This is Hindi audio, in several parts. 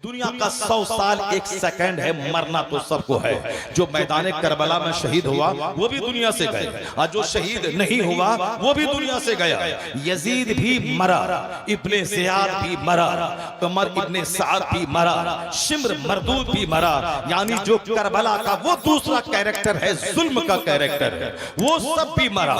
दुनिया का 100 साल 1 सेकंड है, मरना तो सबको है। जो मैदान करबला में शहीद हुआ वो भी दुनिया से गए, और जो शहीद नहीं हुआ वो भी दुनिया से गया। यजीद भी मरा, इब्ने ज़ियाद भी मरा, उमर इब्ने साद भी मरा, शिम्र मरदूद भी मरा। यानी जो करबला का वो दूसरा कैरेक्टर है, जुल्म का कैरेक्टर है, वो सब भी मरा।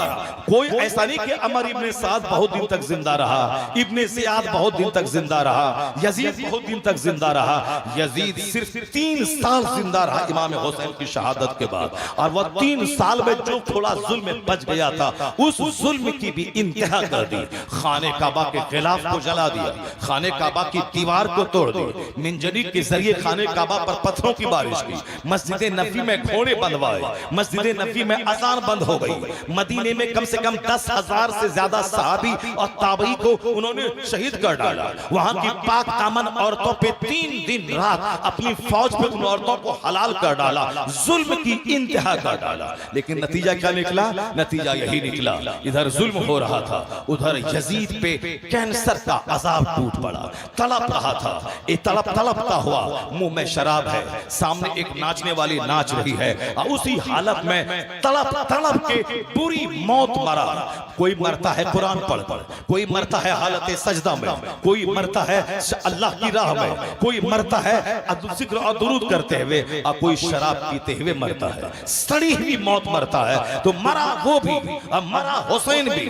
कोई ऐसा नहीं कि उमर इब्ने साद बहुत दिन तक जिंदा रहा, इब्ने ज़ियाद बहुत दिन तक जिंदा रहा, यजीद बहुत दिन तक जिंदा रहा। यजीद सिर्फ 3 साल जिंदा रहा इमाम हुसैन की शहादत के बाद, और वह 3 साल में जो थोड़ा जुल्म में बच गया था उस जुल्म की भी इंतहा कर दी। खाने काबा के खिलाफ को जला दिया, खाने काबा की दीवार को तोड़ दी, मिंजनीक के जरिए खाने काबा पर पत्थरों की बारिश की, मस्जिद नबी में घोड़े बंधवाए, मस्जिद नबी में अजान बंद हो गई, मदीने में कम से कम 10,000 से ज्यादा सहाबी और ताबई को उन्होंने शहीद कर डाला। वहां की पाक दामन औरतों पे 3 दिन रात अपनी फौज पे उन औरतों को हलाल कर डाला, जुल्म की इंतहा कर डाला। लेकिन नतीजा क्या निकला? नतीजा यही निकला, इधर जुल्म हो रहा था, उधर यजीद पे कैंसर का अजाब टूट पड़ा, तड़प रहा था। ये तड़पता हुआ, मुंह में शराब है, सामने एक नाचने वाली नाच रही है, और उसी हालत में तड़प के बुरी मौत मरा। कोई मरता है कुरान पढ़कर, कोई मरता है हालत सजदा में, कोई मरता है अल्लाह की राह में, कोई मरता है जिक्र और दुरूद करते हुए, और कोई शराब पीते हुए मरता है, सड़ी हुई मौत मरता है। तो मरा वो भी, मरा हुसैन भी।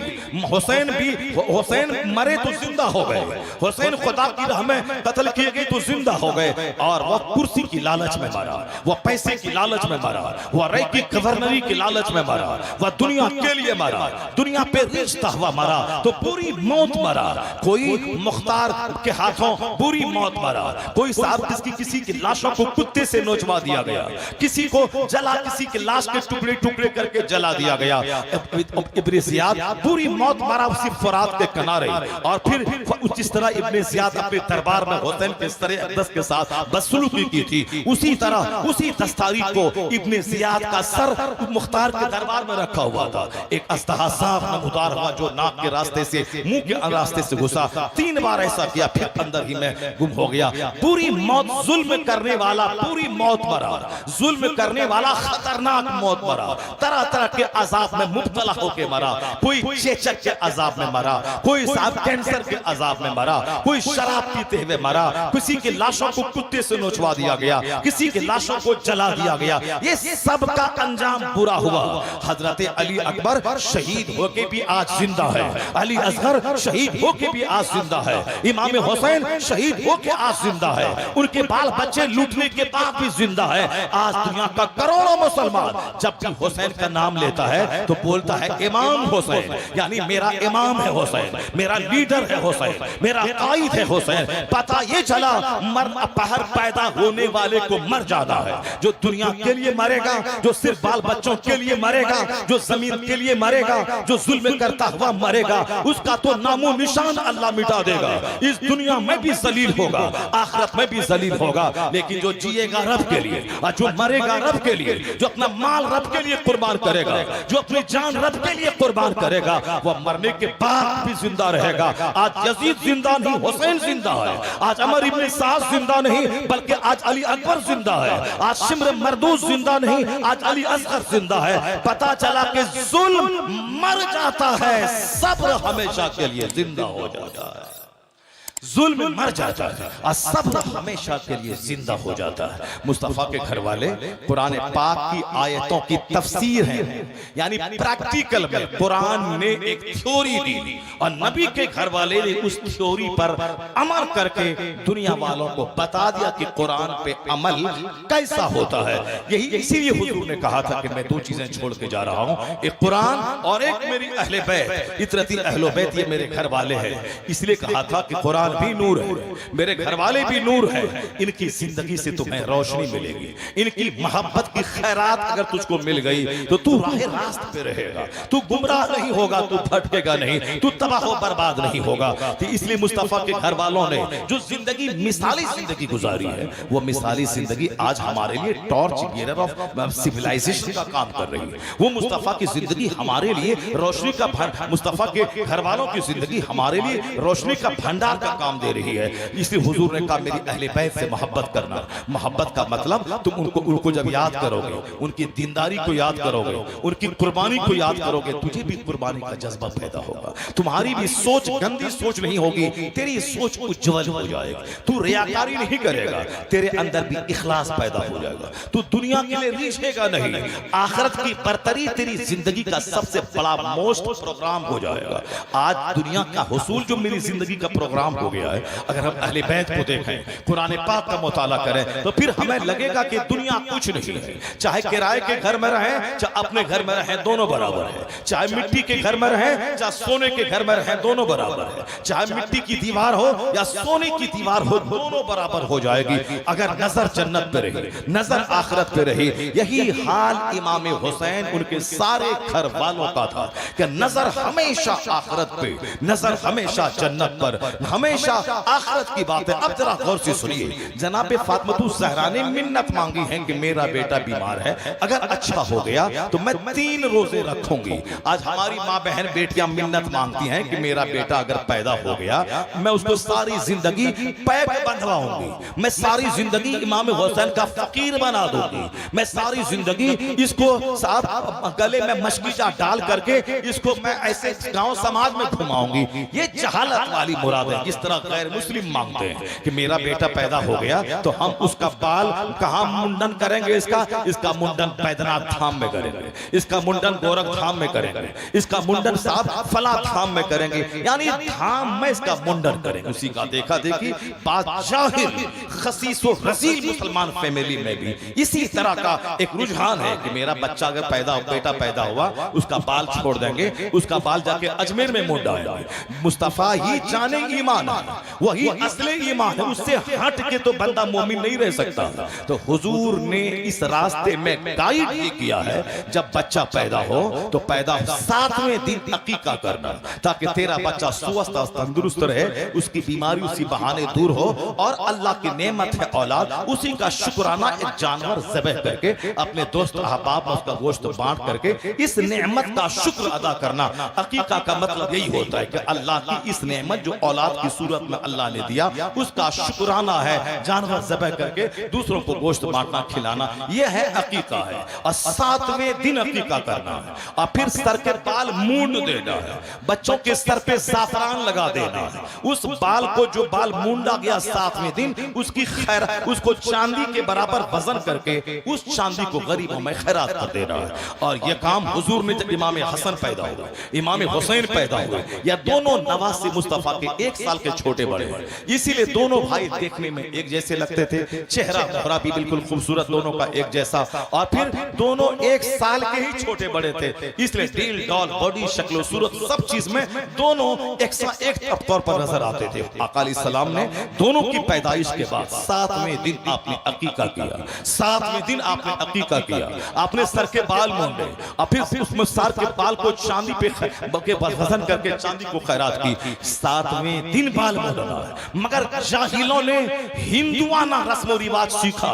हुसैन मरे तो जिंदा हो गए, हुसैन खुदा की राह में कत्ल किए गए तो जिंदा हो गए। और वह कुर्सी की लालच में मरा, वह पैसे की लालच में मरा, वह रई की गवर्नरी की लालच में मरा, वह दुनिया के लिए मरा, दुनिया पे रिश्ता हुआ मरा, तो पूरी मौत मरा। कोई मुख्तार के हाथों बुरी मौत मरा, कोई साहब किसी की लाशों को कुत्ते से नोचवा दिया गया, किसी को जला, किसी की लाश के टुकड़े टुकड़े करके जला दिया गया। इब्ने ज़ियाद पूरी मौत मरा उसी फरात के किनारे। और फिर जिस तरह इब्ने ज़ियाद अपने दरबार में हुसैन के सरे अक़दस के साथ बदसलूकी की थी, उसी तरह उसी 10 तारीख को इब्ने ज़ियाद का सर मुख्तार के दरबार में रखा हुआ था। एक अस्तहा साफ नमूदार हुआ जो नाक के रास्ते से, मुंह के रास्ते से घुसा, 3 बार ऐसा किया, फिर अंदर ही में गुम हो गया। पूरी मौत, जुल्म करने वाला पूरी मौत मरा, जुल्म करने वाला खतरनाक मौत मरा, तरह तरह के अजाब में मुब्तला होके मरा। कोई चेचक के अजाब में मरा, कोई साहब कैंसर के अजाब में मरा, कोई शराब पीते हुए मरा, किसी की लाशों को कुत्ते से नोचवा दिया गया, किसी की लाशों को जला दिया गया। ये सब का अंजाम बुरा हुआ। हजरत अली अकबर शहीद होके भी आज जिंदा है, अली असगर शहीद होके भी आज जिंदा है, इमाम हुसैन शहीद होके आज जिंदा है, उनके बाल बच्चे लूटने के बाद भी जिंदा है। आज दुनिया का करोड़ों मुसलमान जब भी हुसैन का नाम लेता है तो बोलता है इमाम हुसैन, यानी मेरा इमाम है हुसैन, मेरा लीडर है हुसैन, मेरा कायद है हुसैन। पता ये चला मर पहर पैदा होने वाले को मर जाना है। जो दुनिया के लिए मरेगा, जो सिर्फ बाल बच्चों के लिए मरेगा, जो जमीन के लिए मरेगा, जो जुल्म करता हुआ मरेगा, उसका तो नामो निशान अल्लाह मिटा देगा। इस दुनिया में भी जलील होगा, आखिरत में भी जलील होगा। लेकिन जो जिएगा रब के लिए और जो मरेगा रब के लिए, जो अपना माल रब के लिए कुर्बान करेगा, जो अपनी जान रब के लिए कुर्बान करेगा, वह मरने के बाद भी जिंदा रहेगा। आज यजीद जिंदा नहीं, हुसैन जिंदा है। आज उमर इब्ने साद जिंदा नहीं, बल्कि आज अली अकबर जिंदा है। आज शिम्र मरदूद जिंदा नहीं, आज अली असगर जिंदा है। पता चला कि जुल्म मर जाता है, सब्र हमेशा के लिए जिंदा हो जाता है। जुल्म मर जाता है और सब्र हमेशा के लिए जिंदा हो जाता है। मुस्तफा के घर वाले कुरान पाक की आयतों की तफसीर है, यानी प्रैक्टिकल में कुरान ने एक थ्योरी दी और नबी के घर वाले ने उस थ्योरी पर अमल करके दुनिया वालों को बता दिया कि कुरान पे अमल कैसा होता है। यही इसीलिए हुजूर ने कहा था कि मैं 2 चीजें छोड़ के जा रहा हूं, एक कुरान और एक मेरी अहले बैत, इतरती अहले बैत, ये मेरे घर वाले हैं। इसलिए कहा था कि कुरान भी नूर है, मेरे घर वाले भी नूर है, इनकी जिंदगी से तुम्हें रोशनी मिलेगी, इनकी मोहब्बत की खैरात अगर तुझको मिल गई तो तू राह रास्त पे रहेगा, तू गुमराह नहीं होगा, तू भटकेगा नहीं, तू तबाह बर्बाद नहीं होगा। तो इसलिए मुस्तफा के घर वालों ने जो जिंदगी मिसाली जिंदगी गुजारी है, वो मिसाली जिंदगी आज हमारे लिए टॉर्च गियर ऑफ सिविलाइजेशन का काम कर रही है। वो मुस्तफा की जिंदगी हमारे लिए रोशनी का, मुस्तफा के घर वालों की जिंदगी हमारे लिए रोशनी का भंडार का मकाम दे रही है। इसलिए हुजूर ने कहा मेरी अहले बैत से मोहब्बत करना। मोहब्बत का मतलब तुम उनको जब याद करोगे, उनकी दीनदारी को याद करोगे, उनकी कुर्बानी को याद करोगे, तुझे भी कुर्बानी का जज्बा पैदा होगा। तुम्हारी भी सोच गंदी सोच नहीं होगी, तेरी सोच उज्जवल हो जाएगी। तू रियाकारी नहीं करेगा, तेरे अंदर भी इखलास पैदा हो जाएगा। तू दुनिया के लिए रीझेगा नहीं, आखिरत की बरतरी तेरी जिंदगी का सबसे बड़ा मोस्ट प्रोग्राम हो जाएगा। आज दुनिया का हुसूल जो मेरी जिंदगी का प्रोग्राम हो गया है, अगर हम अहले बैत को देखें, कुरान पाक का मुताला करें, तो फिर हमें लगेगा कि दुनिया कुछ नहीं है। चाहे किराए के घर में रहें, चाहे अपने घर में रहें, दोनों बराबर है। चाहे मिट्टी के घर में रहें, चाहे सोने के घर में रहें, दोनों बराबर है। चाहे मिट्टी की दीवार हो या सोने की दीवार हो, दोनों बराबर हो जाएगी अगर नजर जन्नत पे रही, नजर आखिरत पे रही। यही हाल इमाम हुसैन उनके सारे घर वालों का था कि नजर हमेशा आखिरत पे, नजर हमेशा जन्नत पर, हमेशा आखिरत की बात है। अब जरा गौर से सुनिए, जनाब फातिमा ज़हरा ने मिन्नत मांगी है कि मेरा बेटा बीमार है, अगर अच्छा हो गया तो मैं 3 रोजे रखूंगी। आज हमारी माँ बहन बेटियां मिन्नत मांगती हैं कि मेरा बेटा अगर पैदा हो गया, मैं उसको सारी जिंदगी पैक बंधवाऊंगी, मैं सारी जिंदगी इमाम हुसैन का फकीर बना दूंगी, मैं सारी जिंदगी इसको साहब गले में मशकीजा डाल करके इसको मैं ऐसे गांव समाज में घुमाऊंगी। ये जहालत वाली मुराद है। जिस तरह गैर मुस्लिम मांगते हैं कि मेरा बेटा पैदा हो गया तो हम उसका बाल कहां मुंडन करेंगे, इसका मुंडन बैद्यनाथ धाम में करेंगे, इसका मुंडन गोरख धाम में करेंगे, इसका मुंडन साहब फला धाम में करेंगे, यानी धाम में इसका मुंडन करेंगे। उसी का देखा देखी बादशाहिर खसीस व रसील मुसलमान फैमिली में भी इसी तरह का एक रुझान है कि मेरा बच्चा अगर बेटा पैदा हुआ, उसका बाल छोड़ देंगे, उसका बाल जाके अजमेर में मुंडाएंगे। मुस्तफा ही जाने ईमान है, वही असली ईमान है, उससे हट के तो बंदा मोमिन नहीं रह सकता। तो हुजूर ने इस रास्ते में गाइड ये किया है, जब बच्चा पैदा हो तो पैदा 7वें दिन अकीका करना, ताकि तेरा बच्चा स्वस्थ और तंदुरुस्त रहे, उसकी बीमारी उसी बहाने दूर हो, और अल्लाह की नेमत है औलाद, उसी का शुक्राना एक जानवर ज़बह करके अपने दोस्त अहबाब में उसका गोश्त बांट करके इस नेमत का शुक्र अदा करना। अकीका का मतलब यही होता है कि अल्लाह की इस नेमत जो औलाद की सूरत में अल्लाह ने दिया, उसका शुक्राना है, जानवर ज़बह करके दूसरों को गोश्त बांटना, खिलाना, यह है अकीका है। और 7वें दिन अकीका करना है, और फिर सर के बाल मूंड देना है, बच्चों के सर पे ज़ाफ़रान लगा देना है। उस बाल को जो बाल मूंडा गया 7वें दिन, उसकी खैर उसको चांदी के बराबर वजन करके उस चांदी को गरीबों में खैरात कर देना है। और यह काम हुजूर ने जब इमाम हसन पैदा हुआ, इमाम हुसैन पैदा हुए, या दोनों नवासे मुस्तफा के 1 साल के छोटे बड़े, इसीलिए दोनों भाई देखने में एक जैसे लगते थे, चेहरा मोहरा भी बिल्कुल खूबसूरत दोनों का एक जैसा, और फिर दोनों 1 साल के ही छोटे बड़े थे, इसलिए डील डॉल बॉडी शक्ल सूरत सब चीज में दोनों एक तौर पर नजर आते थे। आका अलैहिस्सलाम ने दोनों की पैदाइश के बाद 7वें दिन आपने अकीका किया, 7वें दिन आपने अकीका किया, आपने सर के बाल मूंडे, और फिर उसमें सर के बाल को चांदी पे वजन करके चांदी को खैरात की। 7वें दिन बाल मूंडना है, मगर जाहिलों ने हिंदुआना रस्म रिवाज सीखा,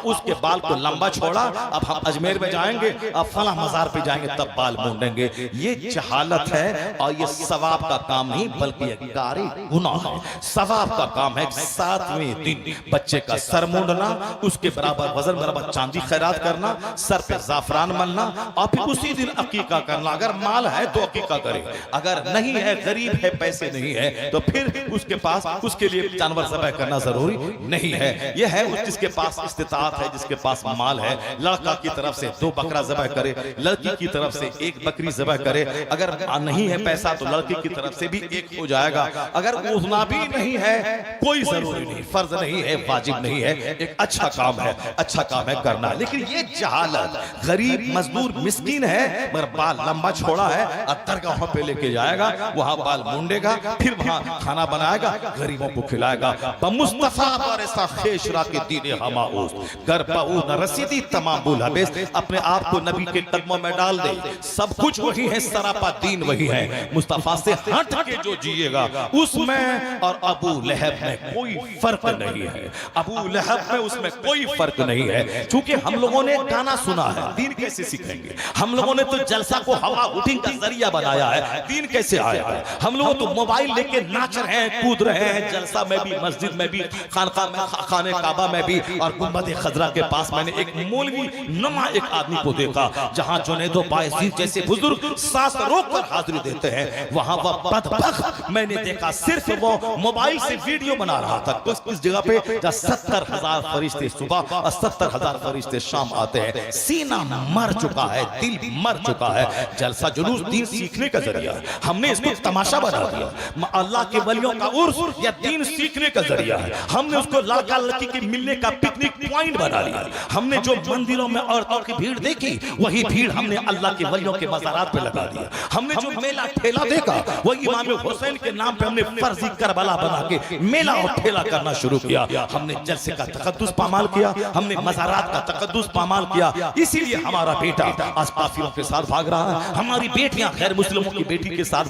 उसके बाल को लंबा छोड़ा, अब हम अजमेर में जाएंगे, अब फला मजार पे जाएंगे, तब बाल मूंडेंगे। ये जहालत है, और ये सवाब का काम नहीं बल्कि एक गारी गुनाह है। सवाब का काम है 7वें दिन बच्चे का सर मूंडना, उसके बराबर वजन बराबर चांदी खैरात करना, सर पे जाफरान मलना, और फिर उसी दिन अकीका करना। अगर माल है तो अकीका करे, अगर नहीं है, गरीब है, पैसे नहीं है, तो फिर उसके पास उसके लिए जानवर ज़बह करना जरूरी नहीं है। यह है जिसके पास इस्तिताअत है, जिसके पास माल है, लड़का की तरफ से 2 बकरा ज़बह करे, लड़की की तरफ से 1 बकरी ज़बह करे। अगर नहीं है पैसा तो लड़की की तरफ से भी 1 हो जाएगा। अगर उतना भी नहीं है, कोई जरूरी नहीं, फर्ज नहीं है, वाजिब नहीं है, एक अच्छा काम है, अच्छा काम है करना। लेकिन ये जहालत, गरीब मजदूर मिस्कीन है, मगर बाल लंबा छोड़ा है, दरगाहों पे लेके जाएगा, वहां बाल मूंडेगा, फिर वहां खाना बनाएगा, गरीबों को खिलाएगा। मुस्तफा बारिसा खेशरा के दीने हमाऊस गरबाऊ न रसीदी तमामुल हबेस, अपने आप को नबी के कदमों में डाल दे, सब कुछ वही है, सरापा दीन वही है। मुस्तफा से हट के जो जिएगा उसमें और अबू लहब में कोई फर्क नहीं है। अबू लहब में उसमें कोई फर्क नहीं है, क्योंकि हम लोगों ने गाना सुना है, दीन कैसे सीखेंगे? हम लोगों ने तो जलसा को हवा उठिंग का जरिया बनाया है, दीन कैसे आया है? हम लोग तो मोबाइल लेके नाच रहे हैं हैं, कूद रहे हैं, जलसा में भी, मस्जिद में भी, खानका में, खाने काबा में भी। और गुंबद खजरा के पास मैंने एक मौलवी नमा एक आदमी को देखा, जहां जुनैदो बायजीद जैसे बुजुर्ग सांस रोककर हाजिरी देते हैं, वहां वह बदबख्त मैंने देखा सिर्फ वो मोबाइल से वीडियो बना रहा था। इस जगह पे 70,000 फरिश्ते सुबह और 70,000 फरिश्ते शाम आते हैं। सीना मर चुका है, दिल मर चुका है। जलसा जुलूस दीन सीखने का जरिया है, हमने इसको तमाशा बना दिया। अल्लाह के वलियों का उर्स या दीन सीखने का जरिया है, हमने उसको लड़का लड़की के मिलने का पिकनिक पॉइंट बना लिया। हमने जो मंदिरों में औरतों की भीड़ देखी, वही भीड़ हमने अल्लाह के वलियों के मज़ारात पे लगा दिया। हमने जो मेला ठेला देखा, वही इमाम हुसैन के नाम पे हमने फर्जी करबला बना के मेला और ठेला करना शुरू किया। हमने जलसे का तकद्दुस पामाल किया, हमने मज़ारात का तकद्दुस पामाल किया। इसीलिए हमारा बेटा आज काफिरों के साथ भाग रहा है, हमारी बेटियां गैर मुस्लिमों की बेटी के साथ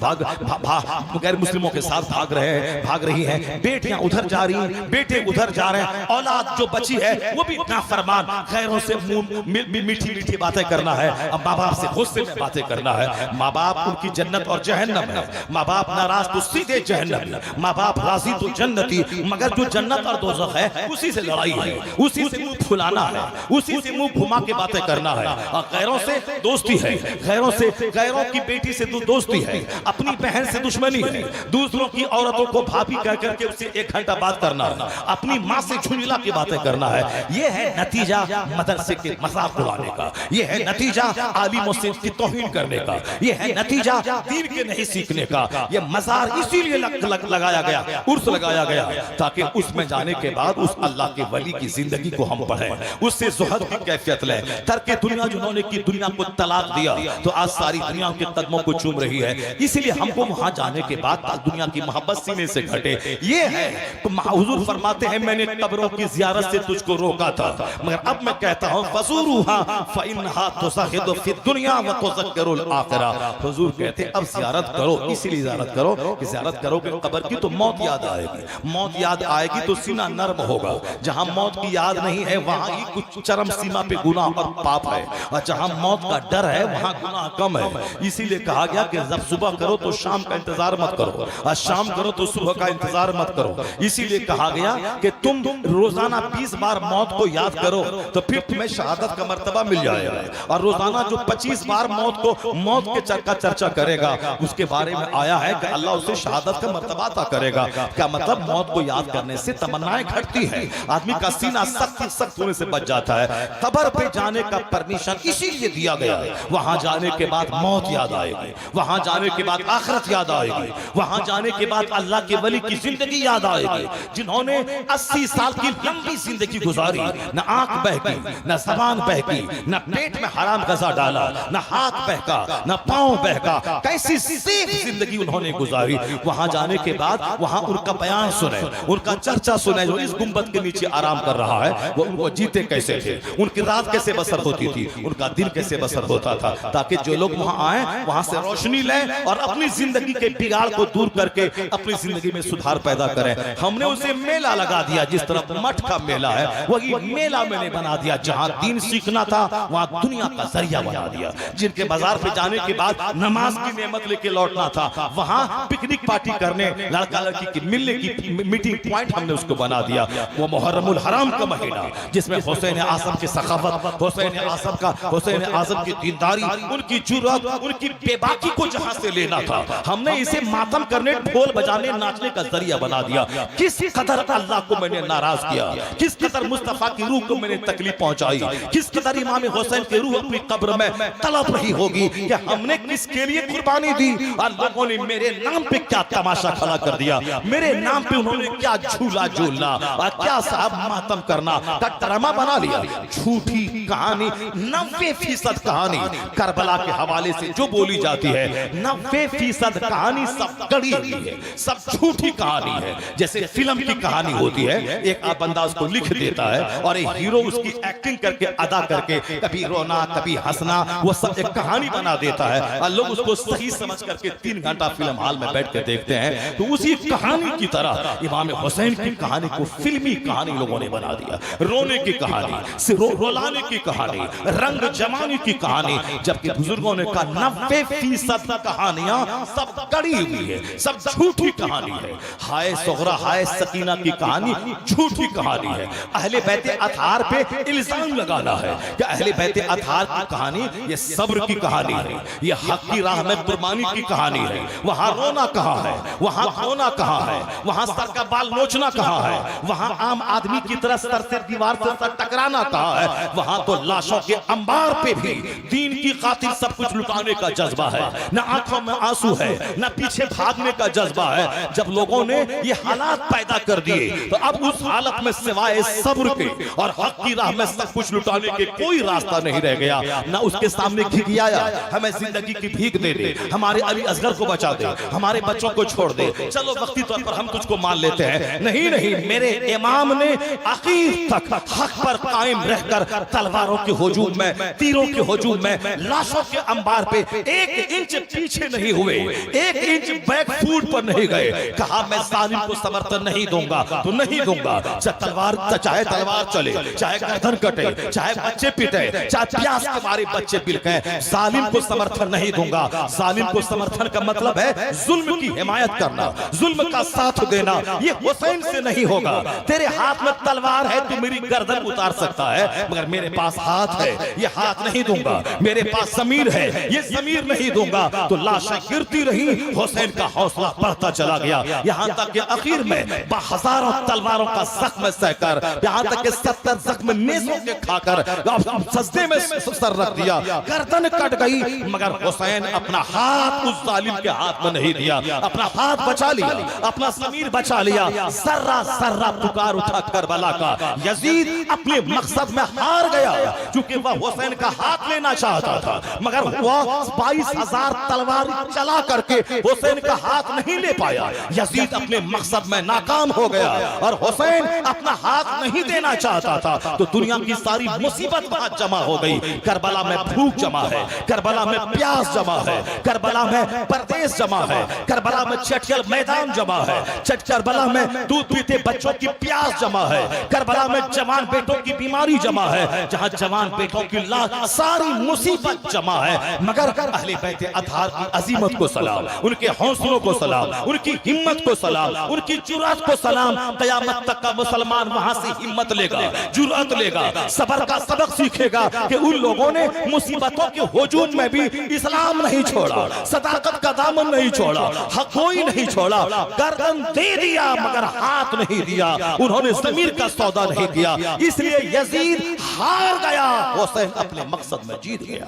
गैर मुस्लिमों के साथ भाग रही हैं। बेटियां उधर जा रही, बेटे उधर जा रहे हैं। औलाद जो बची है वो भी नाफरमान, गैरों से मीठी मीठी बातें करना है, अब माँ बाप से गुस्से में बातें करना है। माँ बाप उनकी जन्नत और जहन्नम है, माँ बाप नाराज तो सीधे जहन्नम, माँ बाप राजी तो जन्नती। मगर जो जन्नत और दोज़ख है उसी से लड़ाई है, उसी से मुंह फुलाना है, उसी से मुंह घुमा के बातें करना है। और गैरों से दोस्ती है, गैरों की बेटी से दोस्ती है, अपनी बहन से दुश्मनी है, दूसरों की औरतों को भाभी कह करके उससे 1 घंटा बात करना है, अपनी माँ से झुंझला की बातें करना है। यह है नतीजा मदरसे के मजाक उड़ाने का, यह है नतीजा आलिमों से तौहीन करने का, यह है नतीजा दीन के नहीं सीखने का। यह मजार इसीलिए लगाया गया, उर्स लगाया गया, ताकि उसमें जाने के बाद उस अल्लाह के वली की जिंदगी को हम पढ़ें, उससे ज़ुहद की कैफियत लें। तर्क दुनिया जिन्होंने की दुनिया को तलाक दिया, तो आज सारी दुनिया उनके कदमों को चूम रही है। इसीलिए हमको वहां जाने के बाद दुनिया की मोहब्बत सीने से घटे। ये है तो हुजूर फरमाते हैं, मैंने कब्रों की ज़ियारत से तुझको रोका था, मगर अब मैं कहता हूं फज़ूरूहा फ़इन्नहा तुज़हिदु फ़िद दुनिया व तुज़क्किरुल आखिरह। हुजूर कहते हैं अब ज़ियारत करो, इसीलिए ज़ियारत करो कि ज़ियारत करोगे कब्र की तो मौत याद आएगी, मौत याद आएगी तो सीना नर्म होगा। जहां मौत की याद नहीं है वहां ही कुछ चरम सीमा पे गुनाह और पाप है, और जहां मौत का डर है वहां गुनाह कम है। इसीलिए कहा गया कि जब सुबह करो तो शाम का इंतजार मत करो, और शाम करो तो सुबह का इंतजार मत करो। इसीलिए कहा गया कि तुम रोजाना 20 बार मौत को याद करो तो फिर तुम्हें शहादत का मर्तबा मिल जाएगा। और रोजाना जो 25 बार मौत के चर्चा करेगा, उसके बारे में आया है कि अल्लाह उसे शहादत का मर्तबा अता करेगा। क्या मतलब? मौत को याद करने से तमन्नाएं घटती है, आदमी का सीना सख्त होने से बच जाता है। कब्र पे जाने का परमिशन इसीलिए दिया गया है, वहां जाने के बाद मौत याद आएगी, वहां जाने के बाद आखिरत याद आएगी, वहां जाने के बाद अल्लाह के वली की जिंदगी याद आएगी, जिन्होंने 80 साल की लंबी जिंदगी गुजारी, न आंख बहकी, न जबान बहकी, न पेट में हराम गजा डाला, न हाथ बहका, न पांव बहका, कैसी सेफ जिंदगी उन्होंने गुजारी। वहां जाने के बाद वहां उनका बयान सुने, उनका चर्चा सुने, जो इस गुंबद के नीचे आराम कर रहा है वो उनको जीते कैसे थे, उनकी रात कैसे बसर होती थी, उनका दिन कैसे बसर होता था, ताकि जो लोग वहां आए वहां से रोशनी लें और अपनी जिंदगी के बिगाड़ को दूर करके अपनी जिंदगी में सुधार पैदा करें। हमने उसे मेला लगा दिया, जिस तरह मठ का मेला है वही मेला मैंने बना दिया। जहां दीन सीखना था वहां दुनिया का जरिया बना दिया। जिनके बाजार पे जाने के बाद नमाज की नेमत लेके लौटना था, वहां पिकनिक पार्टी करने, लड़का लड़की की मिलने की मीटिंग पॉइंट हमने उसको बना दिया। वो मुहर्रमुल हराम का महीना जिसमें हुसैन आज़म की सखावत, हुसैन आज़म की दीनदारी, उनकी जुर्रत, उनकी बेबाकी को जहां से लेना था, हमने इसे मातम करने, ढोल बजाने, नाचने का जरिया बना दिया। किस कदर अल्लाह को मैंने नाराज किया, किस कदर मुस्तफा की रूह को मैंने तकलीफ पहुंचाई, किस कदर इमाम हुसैन की रूह अपनी कब्र में तड़प रही होगी कि हमने किसके लिए कुर्बानी दी, और लोगों ने मेरे नाम पे क्या तमाशा खड़ा कर दिया, मेरे नाम पे उन्होंने क्या झूला झूलना और क्या साहब मातम करना का ड्रामा बना लिया। झूठी कहानी, 90% कहानी करबला के हवाले से जो बोली जाती है, 90% कहानी सब गढ़ी हुई है, सब झूठी कहानी है। जैसे फिल्म की कहानी होती है, एक बंदा उसको लिख देता है और एक हीरो उसकी एक्टिंग करके, अदा करके, कभी रोना कभी हंसना, वो सब एक कहानी बना देता है और लोग उसको सही समझ करके 3 घंटा फिल्म हॉल में बैठ के देखते हैं। तो उसी कहानी की तरह इमाम हुसैन की कहानी को फिल्मी कहानी लोगों ने बना दिया। रोने की कहानी, रोलाने की कहानी, रंग जमाने की कहानी, जबकि बुजुर्गों ने कहा 90% कहानियां सब गढ़ी हुई है, सब झूठी कहानी कहानी है, हाय सुगरा हाय सकीना की कहानी झूठी कहानी है। अहले बैत अतहार पे इल्जाम लगाना है कि अहले बैत अतहार की कहानी ये सब्र की कहानी है, ये हक की राह में कुर्बानी की कहानी है। वहां रोना कहां है, वहां खोना कहां है, वहां सर का बाल नोचना कहां है, वहां आम आदमी की तरह सर से दीवार से सर टकराना कहां है। वहां तो लाशों के अंबार पे भी दीन की खातिर सब कुछ लुटाने का जज्बा है, न आंखों में आंसू है, न पीछे भागने का जज्बा है। जब लोगों ने ये हालात पैदा कर दिए तो अब उस हालत में सिवाय सब्र के और हक की राह में सब कुछ लुटाने के कोई रास्ता नहीं रह गया। न उसके सामने घिघियाया हमें जिंदगी की भीख दे दे, हमारे अली असगर को बचा दे, हमारे बच्चों को छोड़ दे, चलो वक्ती तौर पर हम तुझको मान लेते हैं। नहीं नहीं, मेरे इमाम ने आखिर तक हक पर कायम रहकर तलवारों के हुजूम में, तीरों के हुजूम में, लाशों के अंबार पे एक इंच पीछे नहीं हुए, एक इंच बैक फुट पर नहीं गए। कहा मैं जालिम को समर्थन नहीं दूंगा तो नहीं दूंगा, चाहे तलवार चले, चाहे गर्दन कटे, चाहे बच्चे पिटे, चाहे प्यास के मारे बच्चे बिलके, जालिम को समर्थन नहीं दूंगा। जालिम को समर्थन का मतलब है जुल्म की हिमायत करना, जुल्म का साथ देना। ये हुसैन से नहीं होगा। तेरे हाथ में तलवार है, तू मेरी गर्दन उतार सकता है, मगर मेरे पास हाथ है, ये हाथ नहीं दूंगा। मेरे पास ज़मीर है, ये ज़मीर नहीं दूंगा। तो लाशें गिरती रही, हुसैन का हौसला बढ़ता चला गया, यहाँ तक कि आखिर में हजारों तलवारों का जख्म सहकर, यहाँ तक कि 70 जख्म नेज़ों के खाकर सजदे में सर रख दिया, गर्दन कट गई, मगर हुसैन अपना हाथ उस जालिम के हाथ में नहीं दिया, अपना हाथ बचा लिया, अपना ज़मीर बचा लिया। सर्रा सर्रा पुकार उठा करबला का। यजीद अपने मकसद में हार गया, क्योंकि वह हुसैन का हाथ लेना चाहता था, मगर वह 22,000 तलवार चला करके हुसैन का हाथ नहीं ले पाया। यजीद अपने मकसद में नाकाम हो गया और हुसैन अपना हाथ नहीं देना चाहता था। तो दुनिया की सारी मुसीबत वहां जमा हो गई। करबला में भूख जमा है, करबला में प्यास जमा है, करबला में परदेश जमा है, करबला में चटियल मैदान जमा है, करबला में दूध पीते बच्चों की प्यास जमा है, करबला में जवान बेटों की बीमारी जमा है, जहां जवान बेटों की सारी मुसीबत जमा है। मगर अहले बैत अतहार की अजीमत को सलाम, उनके हौसलों को सलाम, उनकी हिम्मत को सलाम, उनकी जुर्रत को सलाम। क़यामत तक का मुसलमान वहां से हिम्मत लेगा, जुर्रत लेगा, सब्र का सबक सीखेगा कि उन लोगों ने मुसीबतों के हुजूम में भी इस्लाम नहीं छोड़ा, सदाकत का दामन नहीं छोड़ा, हक कोई नहीं छोड़ा, गर्दन दे दिया मगर हाथ नहीं दिया, उन्होंने ज़मीर का सौदा नहीं किया। इसलिए यजीद हार गया, हुसैन अपने मकसद में जीत गया।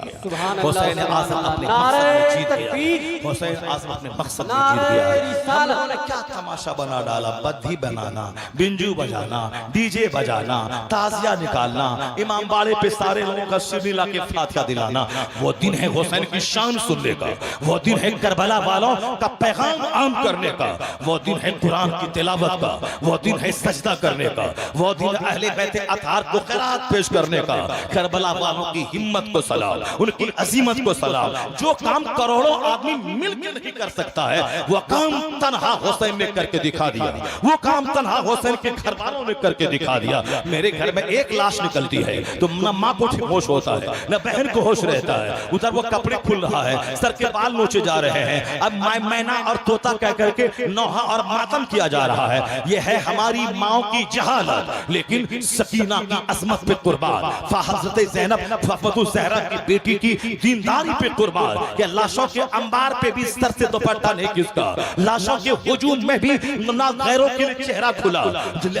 हुसैन आज़म अपने मकसद में जीत गया, हुसैन आज़म अपने मकसद में जीत गया। हम लोगों ने क्या तमाशा बना डाला, बद्धी बनाना, बिंजू बजाना, डीजे बजाना, ताजिया निकालना, इमाम बाड़े पे सारे लोगों का सिर मिला के फातिहा दिलाना। वो दिन है हुसैन की शान सुनने का, वो दिन है करबला वालों का पैगाम आम करने का, वो दिन है कुरान की तिलावत का, वो दिन है सजदा करने का, वो दिन अहले बैत अतहार को क़िरात पेश करने का। करबला वालों की हिम्मत को सलाम, उनकी अजीमत को सलाम। जो काम करोड़ों आदमी मिलकर नहीं कर सकता है, वो काम तन्हा हुसैन ने करके दिखा दिया, वो काम तन्हा हुसैन के घर वालों ने करके दिखा दिया। मेरे घर में एक लाश निकलती है तो न माँ को होश होता है, न बहन को होश रहता है, उधर वो कपड़े खुल रहा है, सर के बाल नोचे जा रहे हैं, अब मैना और तोता कह करके नौहा और मातम किया जा रहा है। ये है हमारी माओ की जहालत। लेकिन सकीना की अजमत पे कुर्बान, हज़रत ज़ैनब फ़ातिमा ज़हरा की बेटी की दीनदारी पे कुर्बान, कि लाशों के अंबार पे भी सर से दुपट्टा नहीं किसका, लाशों के हुजूम में भी ना गैरों के लिए चेहरा खुला,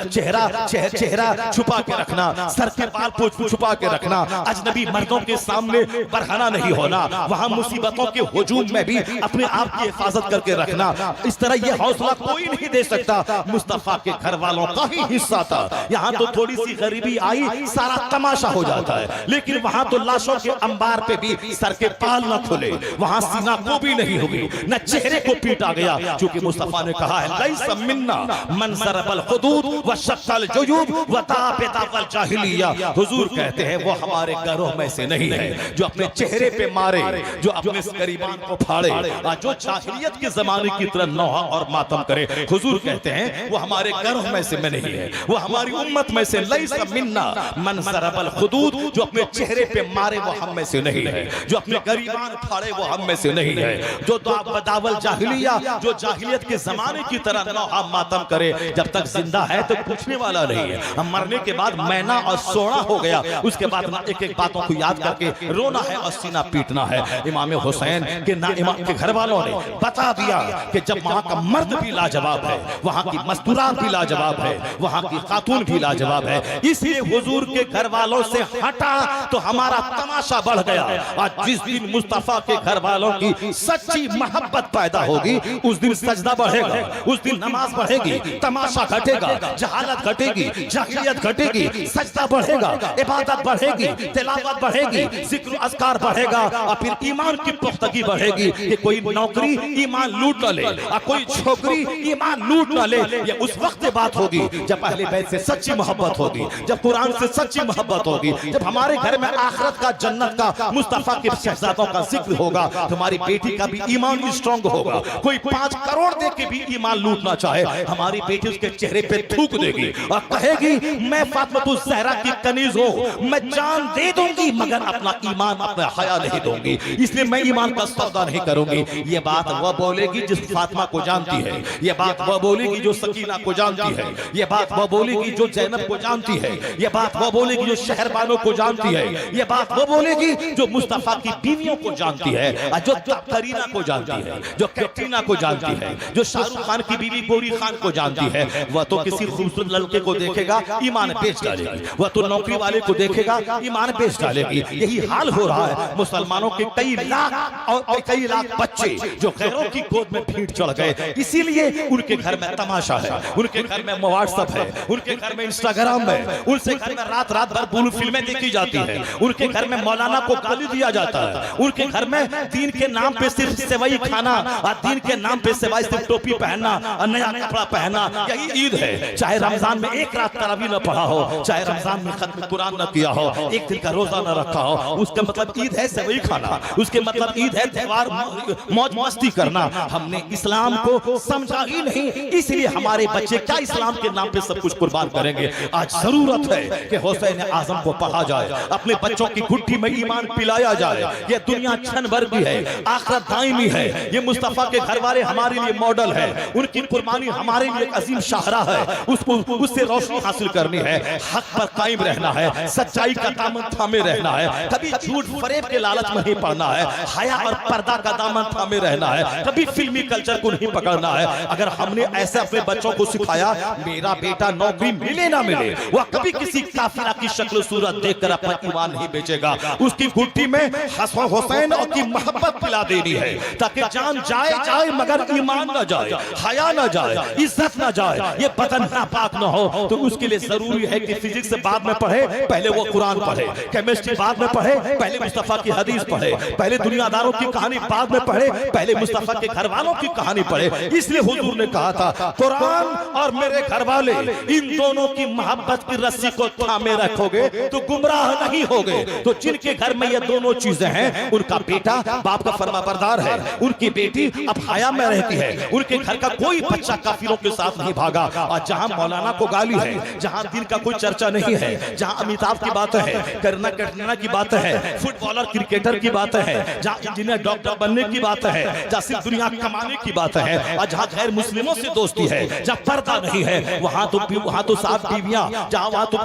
चेहरा छुपा के रखना, सर के बाल छुपा के रखना, अजनबी मर्दों के सामने बरहना नहीं होना, वहां मुसीबतों के हुजूम में भी अपने आप की हिफाजत करके रखना। इस तरह यह हौसला कोई नहीं दे सकता। मुस्तफा के घर वालों का ही हिस्सा था। यहाँ तो थोड़ी सी गरीबी आई, सारा तमाशा हो जाता है, लेकिन वहां तो लाशों के अंबार पे भी सर के बाल न खुले, वहां सीना को भी नहीं हुई, न चेहरे को पीटा गया, क्योंकि मुस्तफा ने कहा है लैसा मिन्ना मन ज़रबल हुदूद व शक्कल जुयूब व ताबल जाहिलिया। हुजूर कहते हैं वो हमारे घरों में से नहीं है जो अपने चेहरे पे मारे, जो अपने गरीबान को फाड़े, जो जाहिलियत के जमाने की तरह नौहा और मातम करे। हुजूर कहते हैं वो हमारे घरों में से नहीं है, वो हमारी उम्मत में से लैसा मिन्ना मन ज़रबल हुदूद, जो अपने चेहरे पे मारे वो हम में से नहीं है, जो अपने गरीबान फाड़े वो हम में से नहीं है, जो दावल जाहिलिया, जो जाहिलियत जाहिलियत के जमाने की तरह नौहा मातम करे, जब तक जिंदा है तो पूछने वाला नहीं है। हम मरने के बाद मैना और सोना हो गया, उसके बाद ना एक एक बातों को याद करके रोना है और सीना पीटना है। इमाम हुसैन के ना इमाम के घर वालों ने बता दिया कि जब वहां का मर्द भी लाजवाब है, वहां की मस्तूरात भी लाजवाब है, वहां की खातून भी लाजवाब है, इसलिए हुजूर के घर वालों से हटा तो हमारा तमाशा बढ़ गया। आज जिस दिन मुस्तफा के घर वालों की सच्ची मोहब्बत पैदा होगी, उस दिन सजदा बढ़ेगा, उस दिन नमाज बढ़ेगी, तमाशा घटेगा, जहालत घटेगी, जाहिलियत घटेगी, सजदा बढ़ेगा, इबादत बढ़ेगी, तिलावत बढ़ेगी, जिक्र अस्कार बढ़ेगा, और फिर ईमान की पुख्तगी बढ़ेगी कि कोई नौकरी ईमान लूट न ले और कोई छोकरी ईमान लूट न ले। ये उस वक्त बात होगी जब अहले बैत से सच्ची मोहब्बत होगी, जब कुरान से सच्ची मोहब्बत होगी, जब हमारे घर में आखिरत का, जन्नत का, मुस्तफा के शहजादों का जिक्र होगा। तुम्हारी बेटी का भी ईमान स्ट्रांग होगा। कोई 5 करोड़ दे के भी ईमान लूटना चाहे, हमारी बेटी उसके चेहरे पे थूक देगी और कहेगी मैं फातिमा ज़हरा की कनीज हूं, मैं जान दे दूंगी मगर अपना ईमान, अपना हया नहीं दूंगी, इसलिए मैं ईमान का सौदा नहीं करूंगी। ये बात वह बोलेगी जिस फातिमा को जानती है, ये बात वह बोलेगी जो सकीना को जानती है, ये बात वह बोलेगी जो जैनब को जानती है, ये बात वह बोलेगी जो शहरबानों को जानती है, ये बात वह बोलेगी जो मुस्तफा की बीवियों को जानती है, जो करीना को जानती है, जो कैटरीना को जानती है, जो शाहरुख खान की बीवी गौरी खान को जानती है। वह तो किसी खूबसूरत लड़के को देखेगा ईमान बेच डालेगी, वह तो नौकरी वाले को देखेगा ईमान बेच डालेगी। यही हाल हो रहा है मुसलमानों के कई लाख बच्चे जो गैरों की गोद में भीड़ चढ़ गए, इसीलिए उनके घर में तमाशा है, उनके घर में व्हाट्सएप है, उनके घर में इंस्टाग्राम है, उनसे घर में रात रात भर बुलू फिल्में देखी जाती है, उनके घर में मौलाना को गाली दिया जाता है, उनके घर में दीन के नाम पे सिर्फ सेवई खाना और दीन के नाम पे सिवाय सिर्फ टोपी पहनना और नया कपड़ा पहनना, यही ईद है। चाहे रमजान में एक रात तरावी न पढ़ा हो, चाहे रमजान में खत्म कुरान न किया हो, एक दिन का रोजा न रखा हो, उसका मतलब ईद है सेवई खाना, उसके मतलब ईद है त्योहार मौज मस्ती करना। हमने इस्लाम को समझा ही नहीं, इसलिए हमारे बच्चे क्या इस्लाम के नाम पे सब कुछ कुर्बान करेंगे। आज जरूरत है कि हुसैन आजम को पढ़ा जाए, अपने बच्चों की गुट्ठी में ईमान पिलाया जाए। ये दुनिया क्षण भर की है, आखिरत दायमी है। ये मुस्तफा के घर वाले हमारे लिए मॉडल है, उनकी कुर्बानी हमारे लिए एक अजीम शाहरा है, उससे रोशनी हासिल करनी है, हक पर कायम रहना है, सच्चाई का दामन थामे रहना है, कभी झूठ फरेब के लालच में नहीं पड़ना है, हया और पर्दा का दामन थामे रहना है, कभी फिल्मी कल्चर को नहीं पकड़ना है। अगर हमने ऐसे अपने बच्चों को सिखाया, मेरा बेटा नौकरी मिले ना मिले, वह कभी किसी काफिरा की शक्ल सूरत देखकर अपना ईमान नहीं बेचेगा। उसकी गुट्ठी में हुसैन की मोहब्बत पिला देनी है, ताकि जान जाए मगर ईमान न जाए, हया न जाए, इज्जत न जाए, ये बदन नापाक न हो। तो उसके लिए जरूरी है कि फिजिक्स बाद में पढ़े, पहले वो कुरान पढ़े, केमिस्ट्री बाद में पढ़े, पहले मुस्तफा की हदीस पढ़े, पहले दुनियादारों की कहानी बाद में पढ़े, पहले मुस्तफा के घर वालों की कहानी पढ़े। इसलिए हुजूर ने कहा था कुरान और मेरे घर वाले, इन दोनों की मोहब्बत की रस्सी को थामे रखोगे तो गुमराह नहीं होगे। तो जिनके घर में ये दोनों चीजें हैं, उनका बेटा बाप का फरमाबरदार है, उनकी बेटी अब हया में रहती है, उनके घर का कोई बच्चा काफिरों के साथ नहीं भागा। और जहां मौलाना को गाली है, जहां दिन का कोई चर्चा नहीं है, जहां अमिताभ की बात है, करीना कैटरीना की बात है, फुटबॉलर क्रिकेटर की बात है, जहां इंजीनियर डॉक्टर बनने की बात है, जहां सिर्फ दुनिया कमाने की बात है, और जहां गैर मुस्लिमों से दोस्ती है, जहां पर्दा नहीं है, वहां तो साफ बीवियां, जहां वहां तो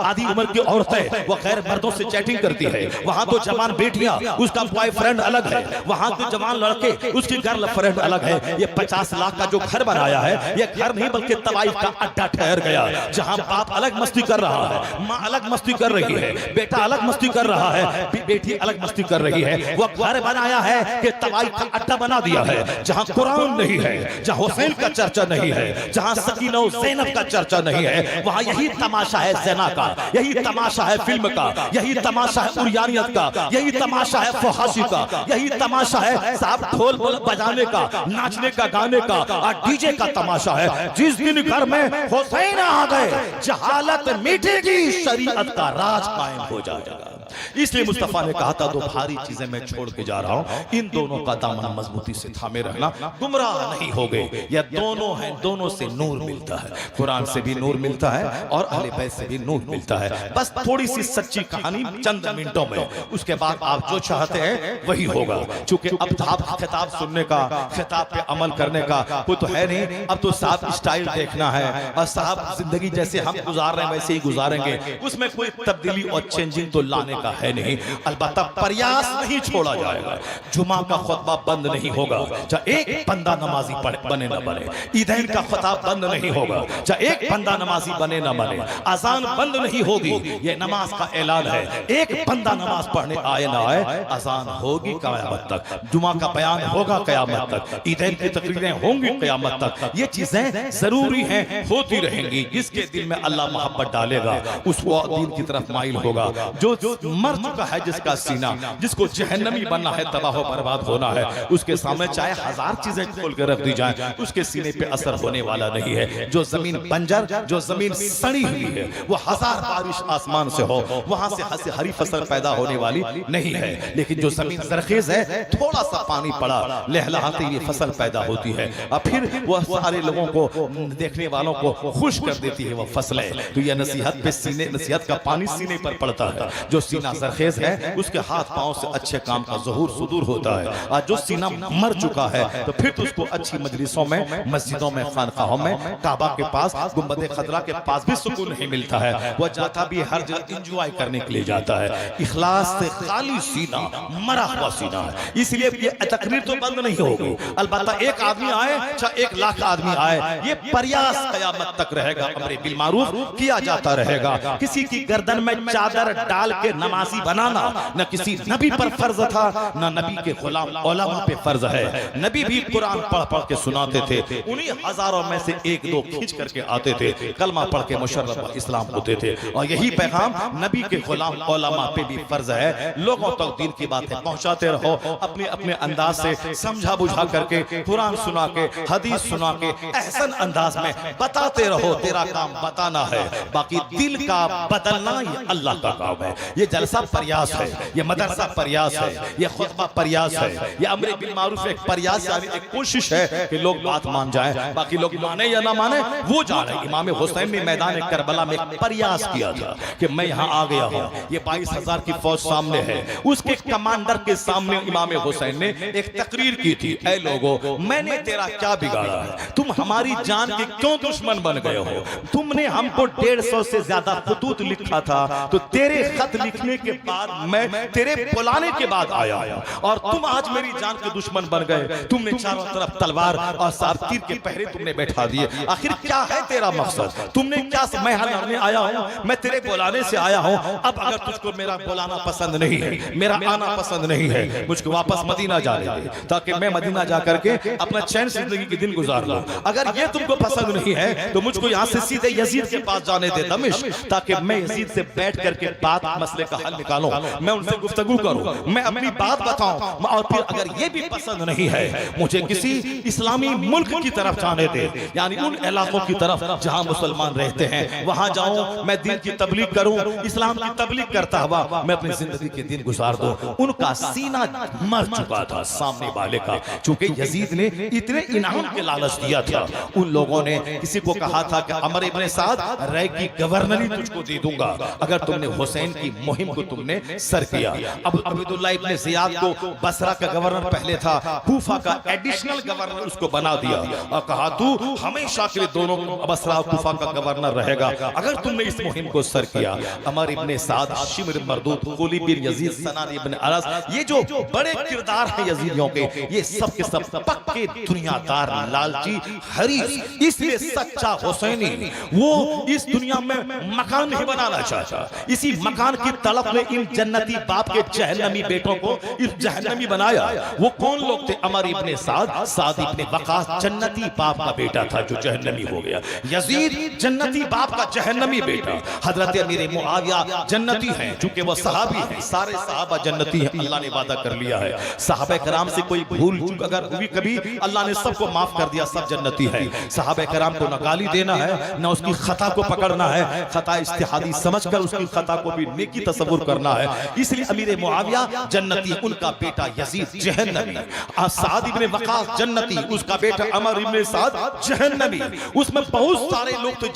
आधी उम्र की औरतें वो गैर मर्दों से चैटिंग करती है, वहां तो जवान बेटियां, उसका बॉयफ्रेंड अलग है, वहां तो जवान लड़के, उसकी गर्लफ्रेंड अलग है। ये 50 लाख का जो घर बनाया है, ये घर नहीं बल्कि तवाइफ का अड्डा ठहर गया, जहां बाप अलग मस्ती कर रहा है, माँ अलग मस्ती कर रही है, बेटा अलग मस्ती कर रहा है, बेटी अलग मस्ती कर रही है। वो घर बनाया है कि तवाइफ का अड्डा बना दिया है, जहां कुरान नहीं है, जहां हुसैन का चर्चा नहीं है, जहां सकीना और ज़ैनब का चर्चा नहीं है, वहां यही तमाशा है ज़िना का, यही तमाशा है फिल्म का, यही तमाशा है उरियानियत का, यही तमाशा है फहाशी का, यही तमाशा है साहब ढोल बजाने का, नाचने का, गाने का और डीजे का तमाशा है। जिस दिन घर में हुसैन आ गए, जहालत मिटेगी, शरीयत का राज कायम हो जाएगा। इसलिए मुस्तफा ने कहा था दो भारी चीजें मैं छोड़ के जा रहा हूं, इन दोनों का दामन मजबूती से थामे रखना, गुमराह नहीं हो गए। यह दोनों हैं, दोनों से नूर मिलता है, कुरान से भी नूर मिलता है और अहले बैत से भी नूर मिलता है। बस थोड़ी सी सच्ची कहानी चंद मिनटों में, उसके बाद आप जो चाहते हैं वही होगा। चूंकि अब आप खिताब सुनने का, खिताब पे अमल करने का कोई तो है नहीं, अब तो साहब स्टाइल देखना है और साहब जिंदगी जैसे हम गुजार रहे हैं वैसे ही गुजारेंगे, उसमें कोई तब्दीली और चेंजिंग तो लाने का है नहीं। अलबत्ता प्रयास नहीं छोड़ा जाएगा, जुमा का खुतबा बंद नहीं होगा, चाहे एक बंदा नमाजी बने न बने, ईदैन का खुतबा बंद नहीं होगा, चाहे एक बंदा नमाजी बने न बने, अजान बंद नहीं होगी, ये नमाज का ऐलान है। एक बंदा नमाज पढ़ने आए ना आए, अजान होगी क़यामत तक, जुमा का बयान होगा क़यामत तक, ईदैन की तकरीरें होंगी क़यामत तक। ये चीजें जरूरी हैं, होती रहेंगी। जिसके दिल में अल्लाह मोहब्बत डालेगा उसको दीन की तरफ माइल होगा। जो मर चुका है जिसका सीना, जिसको जहन्नमी बनना है, तबाह बर्बाद होना है, उसके सामने चाहे हजार चीजें खोल कर रख दी जाए, उसके सीने पे असर होने वाला नहीं है। जो जमीन बंजर, जो जमीन सड़ी हुई है, वो हजार बारिश आसमान से हो, वहां से हरी फसल पैदा होने वाली नहीं है। लेकिन जो जमीन जरखेज है, थोड़ा सा पानी पड़ा लहलहाते ये फसल पैदा होती है और फिर वह सारे लोगों को, देखने वालों को खुश कर देती है वो फसलें। तो यह नसीहत पे सीने, नसीहत का पानी सीने पर पड़ता है। जो सीना जरखेज है उसके हाथ पांव से अच्छे काम का ज़हूर सुदूर होता है, और जो सीना मर चुका है तो फिर तो उसको अच्छी मजलिसों में, मस्जिदों में, खानकाहों में, काबा के पास, गुंबद खतरा के पास भी सुकून नहीं मिलता है। वह जाता भी हर जगह इंजॉय करने के लिए जाता है। इखलास से खाली सीना, मरा हुआ सीना है। इसलिए ये तकरीर तो बंद नहीं होगी। अलबत्ता एक आदमी आए चाहे 1 लाख आदमी आए, ये प्रयास क़यामत तक रहेगा, अमरे बिल मारूफ किया जाता रहेगा। किसी की गर्दन में चादर डाल के नमाजी बनाना न किसी नबी पर फर्ज था, न नबी के गुलाम उलमा पे फर्ज है। नबी भी कुरान पढ़ पढ़ के सुनाते थे, उन्हीं हजारों में से 1-2 खींच करके आते थे, कलमा पढ़ के मुशर्रफ इस्लाम होते थे। और यही पैगाम नबी के गुलाम उलमा पे भी फर्ज है। लोगों तक दीन की बातें पहुंचाते रहो, अपने अपने अंदाज से समझा बुझा करके, कुरान सुना के, हदीस सुना के, एहसन अंदाज में बताते रहो। तेरा काम बताना है, बाकी दिल का बदलना ये अल्लाह का काम है। ये जलसा प्रयास है, ये मदरसा प्रयास है, ये खुतबा प्रयास है, ये अमर बिल मारूफ एक प्रयास, यानी एक कोशिश है कि लोग बात मान जाएं। बाकी लोग माने या ना माने वो जाने। इमाम हुसैन ने मैदान करबला में एक प्रयास किया था कि मैं यहाँ आ गया हूँ, ये 22,000 की फौज सामने है। उसके कमांडर के सामने इमाम हुसैन ने एक तकरीर की थी, ऐ लोगों, मैंने तेरा क्या बिगाड़ा है, तुम हमारी जान के क्यों दुश्मन बन गए हो? तुमने हमको 150 से ज्यादा खतूत लिखा था, तो तेरे खत लिखने के बाद, मैं तेरे बुलाने के बाद आया, और तुम आज मेरी जान के दुश्मन बन गए। तुमने चारों तरफ तलवार और साफ तीर के पहरे तुमने बैठा दिए। आखिर क्या है तेरा मकसद? तुमने क्या, मैं लड़ने आया हूँ, मैं तेरे बुलाने से आया हूँ। अब अगर तुझको मेरा बुलाना पसंद नहीं है, मेरा आना पसंद नहीं है, मुझको वापस मदीना जाने दे, ताकि मैं मदीना जा करके अपना चैन जिंदगी के दिन गुजार लूं। अगर ये तुमको पसंद नहीं है तो मुझको यहाँ से सीधे यजीद के पास जाने दे दमिश्क, ताकि मैं यजीद से बैठ करके बात, मसले का हल निकालूं, मैं उनसे गुफ्तगू करूं, मैं अपनी बात बताऊं। और फिर अगर ये भी पसंद नहीं है, मुझे किसी इस्लामी मुल्क की तरफ जाने दे, यानी उन इलाकों की तरफ जहां मुसलमान रहते हैं, वहां जाऊं, मैं दीन की तबलीग करूं, इस्लाम की तबलीग करता हुआ मैं अपनी जिंदगी के दिन गुजार दूं। उनका सीना मर चुका था सामने वाले का, चूंकि यजीद ने इतने इनाम के लालच दिया था। उन लोगों ने किसी को कहा था कि अमर इब्ने साद रय की गवर्नरी तुझको दे दूंगा अगर तुमने हुसैन की मुहिम को तुमने सर किया। अब अब्दुल्ला इब्ने ज़ियाद को बसरा का गवर्नर पहले था, कूफा का एडिशनल गवर्नर उसको बना दिया और कहा तू हमेशा के लिए दोनों बसरा और कूफा का गवर्नर रहेगा अगर तुमने इस मुहिम को सर किया। अमर इब्ने साद, शिमर मरदूद, कुली बिन यजीद, सनान इब्ने अरस, ये जो बड़े किरदार हैं यजीदियों के, ये सब के सब पक्के दुनियादार, लालची, हरीस। इसलिए सच्चा हुसैनी वो इस दुनिया में मकान नहीं बनाना चाहता। इसी मकान की तड़प ने इन जन्नती बाप के जहन्नमी बेटों को इस जहन्नमी बनाया। वो कौन लोग थे? अमर इब्ने साद, साद इब्ने वक़ास जन्नती बाप का बेटा था जो जहन्नमी हो गया। यजीद जन्नती बाप का जहन्नमी बेटा। हजरत अमीर मुआविया जन्नती हैं, चूंकि वो सहाबी हैं, सारे सहाबा जन्नती हैं, अल्लाह ने वादा कर लिया है। सहाबा कराम से कोई भूल चूक अगर हुई कभी, अल्लाह ने सबको माफ कर दिया, सब जन्नती है। सहाबा कराम को न गाली देना है, न उसकी खता को पकड़ना है, खता इज्तिहादी समझकर उसकी खता को भी नेकी तसव्वुर करना है। इसलिए अमीर मुआविया जन्नती, उनका बेटा यजीद जहन्नमी, साद इब्ने वक़ास जन्नती, उसका बेटा अमर इब्ने साद जहन्नमी। उसमें बहुत सारे लोग थे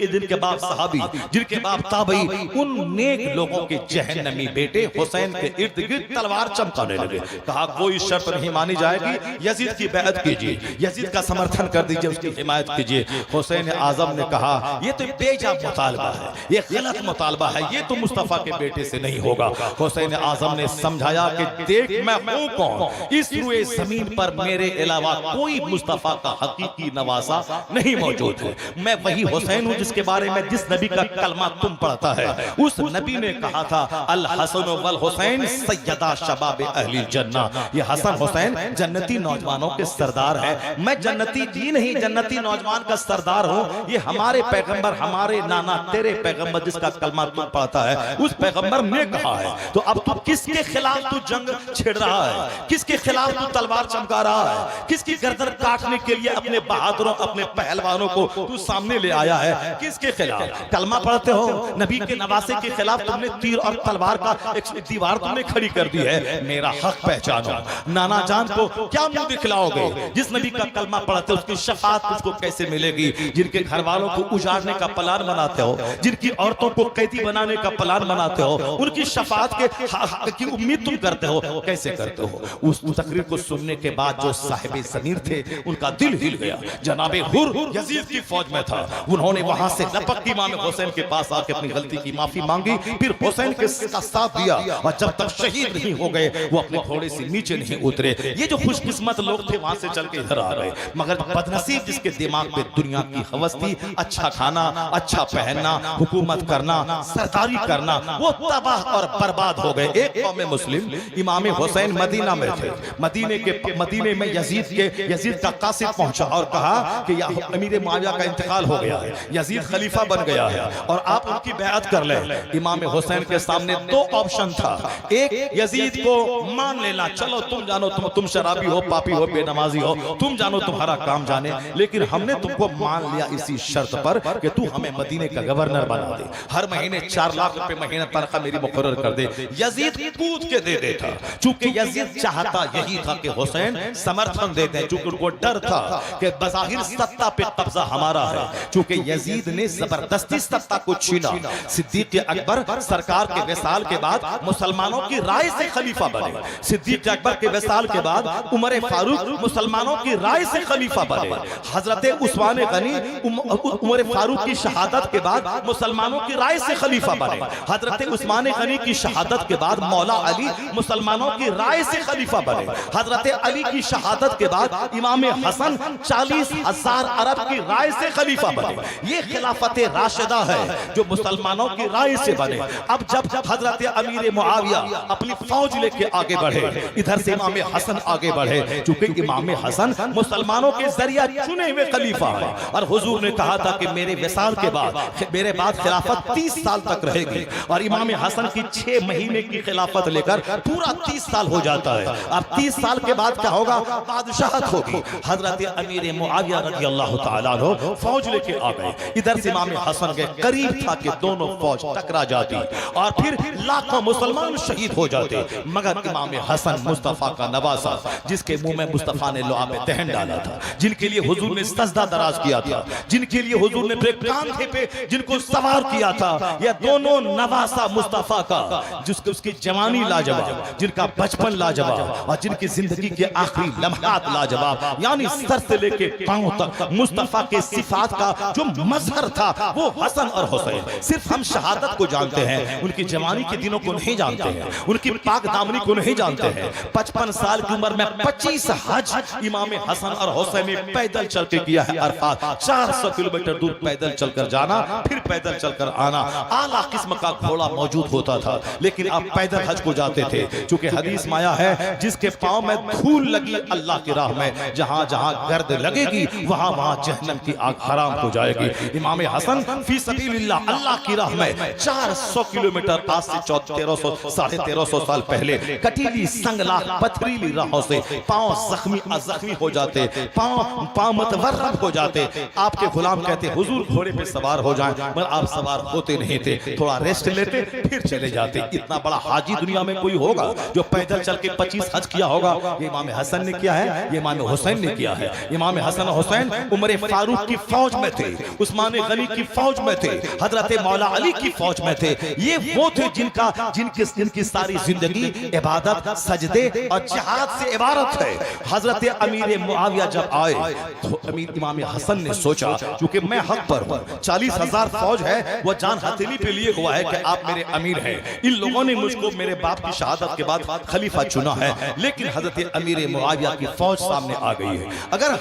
जिनके बाप सहाबी, जिनके बाप ताबई, उन नेक लोगों के जहन्नमी बेटे हुसैन के इर्द गिर्द तलवार चमकाने लगे। कहा कोई शर्त नहीं मानी जाएगी, यजीद की बैअत कीजिए, यजीद का समर्थन कर दीजिए, उसकी हिमायत कीजिए। हुसैन आजम ने कहा ये तो बेजा मुतालबा है, ये गलत मुतालबा है, ये तो मुस्तफा के बेटे से नहीं होगा। हुसैन आजम ने समझाया कि देख मैं हूं कौन, इस रुए जमीन पर मेरे अलावा कोई मुस्तफा का हकीकी नवासा नहीं मौजूद है। मैं वही हुसैन हूं जिसके बारे में जिस नबी का कलमा तुम पढ़ता है, उस नबी ने कहा था अल हसन वल हुसैन सैयदा शबाब अहली जन्ना, ये हसन हुसैन जन्नती नौजवानों के सरदार है। मैं जन्नती जी नहीं, जन्नती नौजवान का सरदार हूं। ये हमारे पैगंबर, हमारे नाना तेरे पैगंबर जिसका कलमा तुम पढ़ता है, उस पैगंबर ने कहा है। तो अब तू किसके खिलाफ तू जंग छेड़ रहा है, किसके खिलाफ तू तलवार चमका रहा है, किसकी गर्दन काटने के लिए अपने बहादुरों, अपने पहलवानों को तू सामने ले आया है, किसके खिलाफ? कलमा पढ़ते हो, नबी के नवासे के खिलाफ तुमने तीर और तलवार का एक दीवार तुमने खड़ी कर दी है। मेरा हक पहचानो, नाना जान को क्या मुंह दिखलाओगे? जिस नबी का कलमा पढ़ते हो उसकी शफाअत तुझको कैसे मिलेगी? जिनके घर वालों को उजाड़ने का प्लान बनाते हो, जिनकी औरतों को कैदी बनाने का प्लान बनाते हो, उनकी शफाअत की उम्मीद तुम करते हो, कैसे करते हो? उस तकरीर को सुनने के बाद जो साहिब ज़मीर थे उनका दिल हिल गया। जनाबे हुर यजीद की फौज में था, उन्होंने वहां से लपक के इमाम हुसैन के पास आके अपनी गलती की माफी मांगी, फिर हुसैन के साथ दिया, और जब तक शहीद नहीं हो गए वो अपने घोड़े से नीचे नहीं उतरे। ये जो खुशकिस्मत लोग थे वहां से चल के इधर आ गए, मगर बदनसीब जिसके दिमाग पे दुनिया की हवस थी, अच्छा खाना, अच्छा पहनना, हुकूमत करना, सरदारी करना, वो तबाह और बर्बाद हो गए। एक कौम मुस्लिम, इमाम हुसैन मदीना में थे, मदीने में यजीद का कासिद पहुंचा और कहा कि अमीर मुआविया का इंतकाल हो गया है, यजीद खलीफा बन गया है और आप उनकी बैअत कर लें। इमाम हुसैन के सामने दो ऑप्शन था, एक यजीद को मान लेना, चलो तुम जानो, तुम शराबी हो, पापी हो, बेनमाजी हो, तुम जानो तुम्हारा काम जाने, लेकिन हमने तुमको मान लिया इसी शर्त पर कि तू हमें मदीने का गवर्नर बना दे, हर महीने 4 लाख रुपए महीना तनख्वाह मेरी मुकर्रर कर दे। यजीद कूद के दे देता, चूंकि यजीद चाहता यही था कि हुसैन समर्थन दे दे, चूंकि उनको डर था कि बज़ाहिर सत्ता पे कब्जा हमारा है। चूंकि यजीद ने जबरदस्ती सत्ता को छीना, सिद्दीक अकबर सरकार के विसाल के बाद मुसलमानों की राय से खलीफा बने, सिद्दीक अकबर के विसाल के बाद उमर फारूक मुसलमानों की राय से खलीफा बने, हजरत उस्मान गनी उमर फारूक की शहादत के बाद मुसलमानों की राय से खलीफा बने, हजरत उस्मान गनी की शहादत के बाद मौला अली मुसलमानों की राय से खलीफा बने, हजरत अली की शहादत के बाद इमाम हसन 40,000 अरब की राय से खलीफा बने। ये खिलाफत राशिदा है जो मुसलमानों की राय से बने। अब जब हजरत अमीर मुआविया अपनी फौज लेके आगे बढ़े, इधर से इमाम हसन आगे बढ़े, क्योंकि इमाम हसन मुसलमानों के जरिए चुने हुए खलीफा है और हुजूर ने कहा था कि मेरे विसाल के बाद मेरे बाद खिलाफत 30 साल तक रहेगी, और इमाम हसन की 6 महीने की खिलाफत लेकर पूरा 30 साल हो जाता है। अब 30 साल के बाद क्या होगा? बादशाहत होगी। हजरत अमीर मुआविया रज़ी अल्लाह तआला अन्हु फौज लेके आ गए, इधर से इमाम हसन के करीब था कि दोनों फौज टकरा जाती और फिर लाखों मुसलमान शहीद हो जाते, मगर इमाम हसन मुस्तफा का नवासा, जिसके मुंह में मुस्तफा ने लुआब दहन डाला था, जिनके लिए हुजूर ने सजदा दराज किया था, जिनके लिए हुजूर ने अपने कांधे पे जिनको सवार किया था, यह दोनों नवासा मुस्तफा का, जिसकी उसकी जवानी लाजवाब, जिनका बचपन लाजवाब और जिनकी जिंदगी के आखिरी लम्हात लाजवाब, यानी सर से लेके पांव तक मुस्तफा के सिफात का जो मजहर था वो हसन और हुसैन। सिर्फ हम शहादत को जानते हैं, उनकी जवानी के दिनों को नहीं जानते हैं, उनकी पाक दामनी को नहीं जानते हैं। 55 साल की उम्र में 25 हज इमाम हसन और हुसैन ने पैदल चल के किया है अरफात, 400 किलोमीटर दूर पैदल चलकर जाना, फिर पैदल चलकर आना। आला किस्म का घोड़ा मौजूद होता था, लेकिन आप पैदल हज को जाते थे, क्योंकि हदीस माया है जिसके पांव में धूल लगी अल्लाह की राह में, जहां जहां गर्द लगेगी वहां वहां जहन्नम की आग हराम हो जाएगी। इमाम हसन फी सबीलिल्लाह अल्लाह की राह में 400 किलोमीटर आज से 1350 साल पहले कटीली संगला पथरीली राहों से पांव जख्मी हो जाते, पांव मतवर्रब हो जाते। आपके गुलाम कहते हुजूर घोड़े पे सवार हो जाएं, मगर आप सवार होते नहीं थे, थोड़ा रेस्ट लेते लेते फिर चले जाते। इतना बड़ा हाजी दुनिया में कोई होगा जो पैदल चल के 25 हज किया होगा? ये इमाम हसन ने किया है, ये इमाम हुसैन ने किया है। इमाम हसन हुसैन उमर फारूक की फौज में थे, उस्मान गनी की फौज में थे, हजरत मौला अली की फौज में थे। ये वो थे जिनकी सारी जिंदगी इबादत, सजदे और जिहाद से इबारत है। हजरत अमीर मुआविया जब आए तो अमीर इमाम हसन ने सोचा क्योंकि मैं हक पर हूं, 40,000 फौज है, वो जान हथेली पे लिए हुआ है कि आप मेरे अमीर हैं। इन लोगों ने मुझको मेरे बाप की शहादत के बाद खलीफा चुना है, लेकिन हजरत अमीर मुआविया की फौज सामने आ गई है। अगर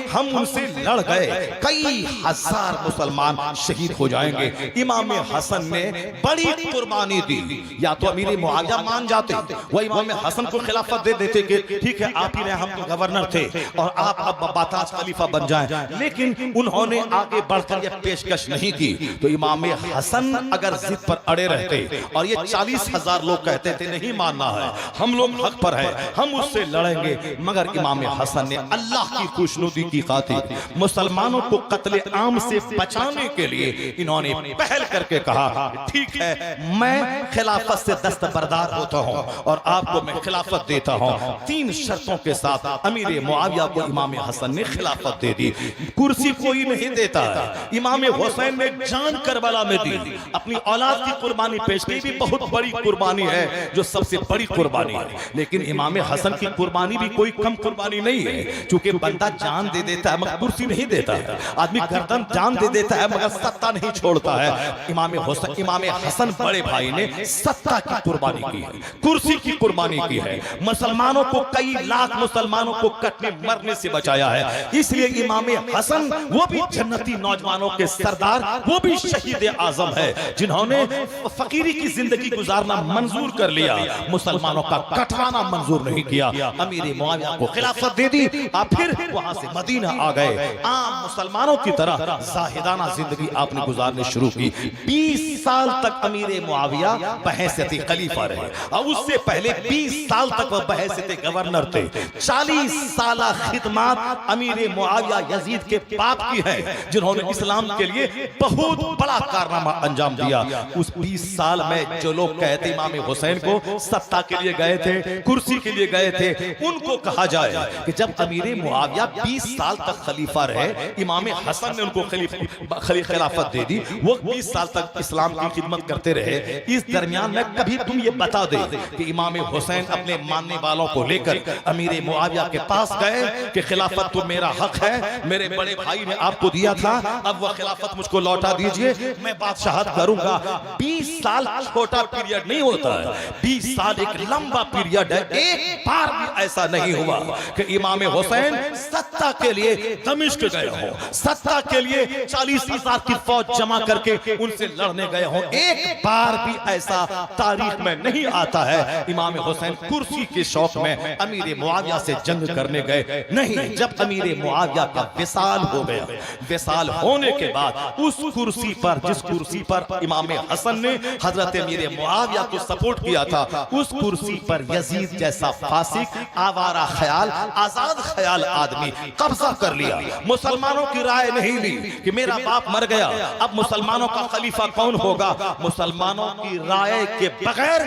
हम उनसे लड़ गए कई हजार मुसलमान शहीद हो जाएंगे। इमाम हसन ने बड़ी कुर्बानी दी। या तो अमीर मुआविया मान जाते, वो इमाम हसन को खिलाफत दे देते कि ठीक है आप ही रहे, हम तो गवर्नर थे और आप अब बाताज खलीफा बन जाएं, लेकिन उन्होंने आगे बढ़कर यह पेशकश नहीं की। तो इमाम हसन अगर जिद पर अड़े रहते और ये 40,000 लोग कहते थे नहीं मानना है, हम लोग हक पर हैं, हम उससे लड़ेंगे, मगर इमाम हसन ने अल्लाह की खुशनुदी की खातिर मुसलमानों को कत्ले आम से बचाने के लिए इन्होंने पहल करके कहा ठीक है मैं खिलाफत से दस्तबरदार होता हूं और आपको मैं खिलाफत देता हूं। 3 शर्तों के साथ अमीर मुआविया को इमाम हसन ने खिलाफत दे दी। कुर्सी कोई नहीं देता है। इमाम हुसैन ने जान करबला में दी, अपनी औलाद की कुर्बानी पेश की, भी बहुत बड़ी कुर्बानी है, जो सबसे बड़ी कुर्बानी है। लेकिन इमाम हसन की कुर्बानी भी कोई कम कुर्बानी नहीं है, क्योंकि बंदा जान दे देता है मगर कुर्सी नहीं देता है। आदमी गर्दन जान दे देता है मगर सत्ता नहीं छोड़ता है। इमाम हसन बड़े भाई ने सत्ता की कुर्बानी की है, कुर्सी की कुर्बानी की है, मुसलमानों को कई लाख मुसलमानों को कटने मरने से बचाया है। इसलिए इमाम हसन वो भी जन्नती नौजवानों के सरदार, वो भी शहीद आजम है, जिन्होंने फकीरी की जिंदगी गुजारना मंजूर कर लिया, मुसलमानों का कटवाना मंजूर नहीं किया। अमीर मुआविया को खिलाफत दे दी, फिर वहां से मदीना आ गए। आम मुसलमानों की तरह जाहिदाना जिंदगी आपने गुजारनी शुरू की। 20 साल तक अमीर मुआविया बहैसियत खलीफा रहे और उससे पहले 20 साल तक वह बहैसियत गवर्नर थे। 40 साल खिदमत अमीर मुआविया यजीद के बाप की है, जिन्होंने इस्लाम के लिए बहुत बड़ा कारनामा अंजाम दिया। उस 20 साल में जो लोग कहते इमाम हुसैन को सत्ता के लिए गए थे, कुर्सी के लिए गए थे, उनको कहा जाए कि जब अमीर मुआविया 20 साल तक खलीफा रहे, इमाम हसन ने उनको खिलाफत दे दी, वो 20 साल तक इस्लाम की खिदमत करते रहे। इस दरमियान में कभी तुम ये बता दे कि इमाम हुसैन अपने मानने वालों को लेकर अमीर मुआविया के पास गए कि खिलाफत तो मेरा हक है, मेरे बड़े भाई ने आपको दिया था, अब वह खिलाफत मुझको लौटा दीजिए, मैं बादशाहत करूंगा। 20 साल छोटा पीरियड नहीं होता है, 20 साल एक लंबा पीरियड है। एक बार भी ऐसा नहीं हुआ कि इमाम हुसैन सत्ता के लिए दमिश्क गए हो, सत्ता के लिए 40,000 की फौज जमा करके उनसे लड़ने गए हो। एक बार भी ऐसा तारीख में नहीं आता है इमाम हुसैन कुर्सी के शौक में अमीर मुआविया से जंग करने गए। नहीं, जब अमीर मुआविया का विसाल हो गया, विसाल होने के बाद उस कुर्सी पर, जिस कुर्सी पर इमाम हसन ने हजरत अमीर मुआविया को सपोर्ट किया था, उस कुर्सी पर यजीद जैसा फासिक, आवारा ख्याल, आजाद ख्याल आदमी कब्जा कर लिया। मुसलमानों की राय नहीं ली कि मेरा बाप मर गया, अब मुसलमानों का खलीफा कौन होगा। मुसलमानों की राय के बगैर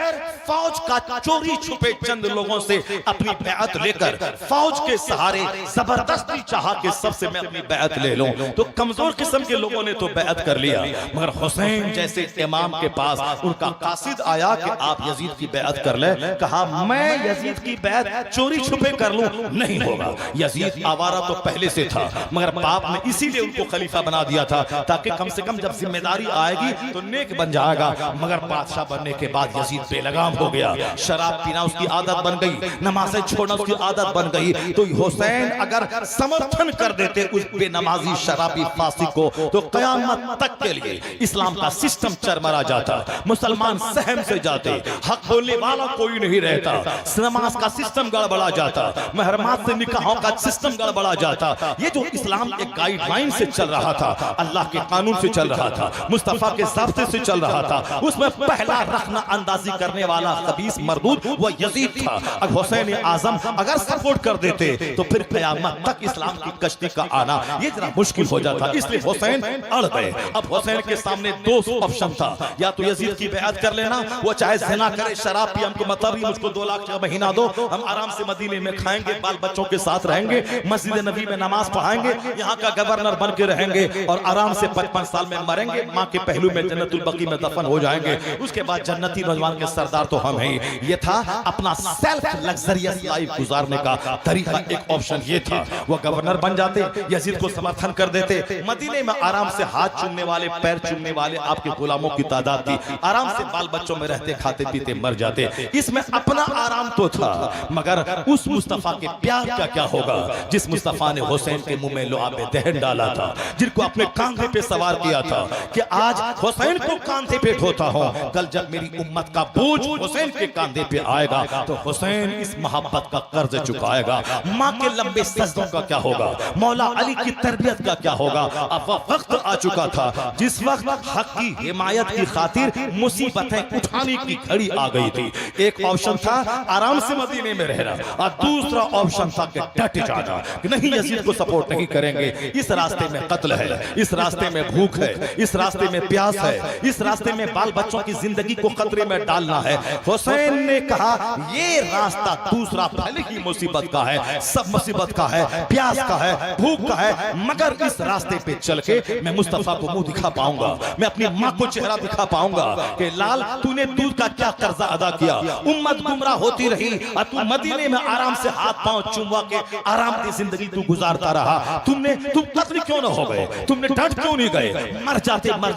फौज का चोरी छुपे चंद लोगों से अपनी बैअत लेकर, फौज के सहारे जबरदस्ती चाहा कि सबसे मैं अपनी बैअत ले लूं, तो कमजोर किस्म के लोगों ने तो बैअत कर लिया। मगर हुसैन जैसे इमाम के पास उनका कासिद आया कि आप यजीद की बैअत कर ले, कहा मैं यजीद की बैअत चोरी छुपे कर लूं, नहीं होगा। यजीद आवारा तो पहले से था, मगर बाप ने इसीलिए उनको खलीफा बना दिया था ताकि कम से कम जब जिम्मेदारी आएगी तो नेक बन जाएगा। मगर बादशाह बनने के बाद यजीद बेलगाम हो गया, शराब पीना उसकी आदत बन गई, नमाज़ें छोड़ना उसकी आदत बन गई। तो हुसैन अगर समर्थन कर देते उस बेनमाजी शराबी फासिक को, तो कयामत तक के लिए इस्लाम का सिस्टम चरमरा जाता, मुसलमान सहम से जाते, हक बोलने वाला कोई नहीं रहता, नमाज का सिस्टम गड़बड़ा जाता, महरमात से निकाहों का सिस्टम गड़बड़ा जाता। ये जो इस्लाम एक गाइडलाइन से चल रहा था, अल्लाह के कानून से चल रहा था, मुस्तफा के ज़ाब्ते से चल रहा था, उसमें पहला रखना अंदाजी करने वाला खबीस मरदूद वो यजीद था। अब हुसैन आजम अगर सपोर्ट कर देते तो फिर क़यामत तक इस्लाम की कश्ती का आना ये जरा मुश्किल हो जाता। इसलिए हुसैन अड़ गए। अब हुसैन के सामने 2 ऑप्शन था, या तो यजीद की बैअत कर लेना, वो चाहे ज़िना करे, शराब पिए, हमको मतलब ही मुझको 2 लाख का महीना दो, हम आराम से मदीने में खाएंगे, बाल बच्चों के साथ रहेंगे, मस्जिद नबी में नमाज पढ़ाएंगे, यहाँ का गवर्नर बन के रहेंगे और आराम से 55 साल में मरेंगे, माँ के पहलू में जन्नतुल बकी में दफन हो जाएंगे, उसके बाद जन्नती नौजवान के सरदार तो हम हैं। ये था अपना सेल्फ लग्जरियस लाइफ गुजारने का तरीका। एक ऑप्शन ये था, वो गवर्नर बन जाते, यजीद को समर्थन कर देते, मदीने में आराम से हाथ चूमने वाले, पैर चूमने वाले आपके गुलामों की तादाद थी, आराम से बाल बच्चों में रहते, खाते पीते मर जाते। इसमें अपना आराम तो था, मगर उस मुस्तफा के प्यार का क्या होगा जिस मुस्तफा ने हुसैन के मुंह में लुआब दहन डाला था, जिनको अपने कांधे पे सवार किया था कि आज हुसैन को कांधे पे ढोता हूं, कल जब मेरी उम्मत का बोझ हुसैन के कांधे पे आएगा तो हुसैन इस मोहब्बत का कर्ज चुकाएगा। माँ के लंबे सजदों का क्या होगा, मौला अली की तरबियत का क्या होगा। अब वह वक्त आ चुका था जिस वक्त हक की हिमायत की खातिर मुसीबतें उठाने की घड़ी आ गई थी। एक ऑप्शन था आराम से मदीने में रहना और दूसरा ऑप्शन था कि डट जाना कि नहीं, यजीद को सपोर्ट नहीं करेंगे, इस रास्ते में कत्ल है, इस रास्ते में भूख है, इस रास्ते में प्यास है, इस रास्ते में बाल बच्चों की जिंदगी को खतरे में डालना है। हुसैन ने कहा ये रास्ता दूसरा भले ही मुसीबत का है, सब मुसीबत का है, प्यास का है, भूख का है, मगर इस रास्ते पे चल के मैं मुस्तफा को मुंह दिखा पाऊंगा, मैं अपनी माँ को चेहरा दिखा पाऊंगा कि लाल तूने दूध का क्या कर्जा अदा किया, उम्मत गुमराह होती रही और तू मदीने में आराम से हाथ पांव चुमवा के आराम की जिंदगी तू गुजारता रहा, तुम कत्ल क्यों न हो गए, तुमने डट क्यों नहीं गए, मर जाते मगर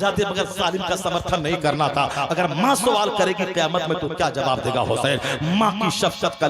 जालिम का समर्थन नहीं करना था। अगर माँ सवाल करेगी क़यामत में तो क्या जवाब देगा हुसैन? माँ की शफकत का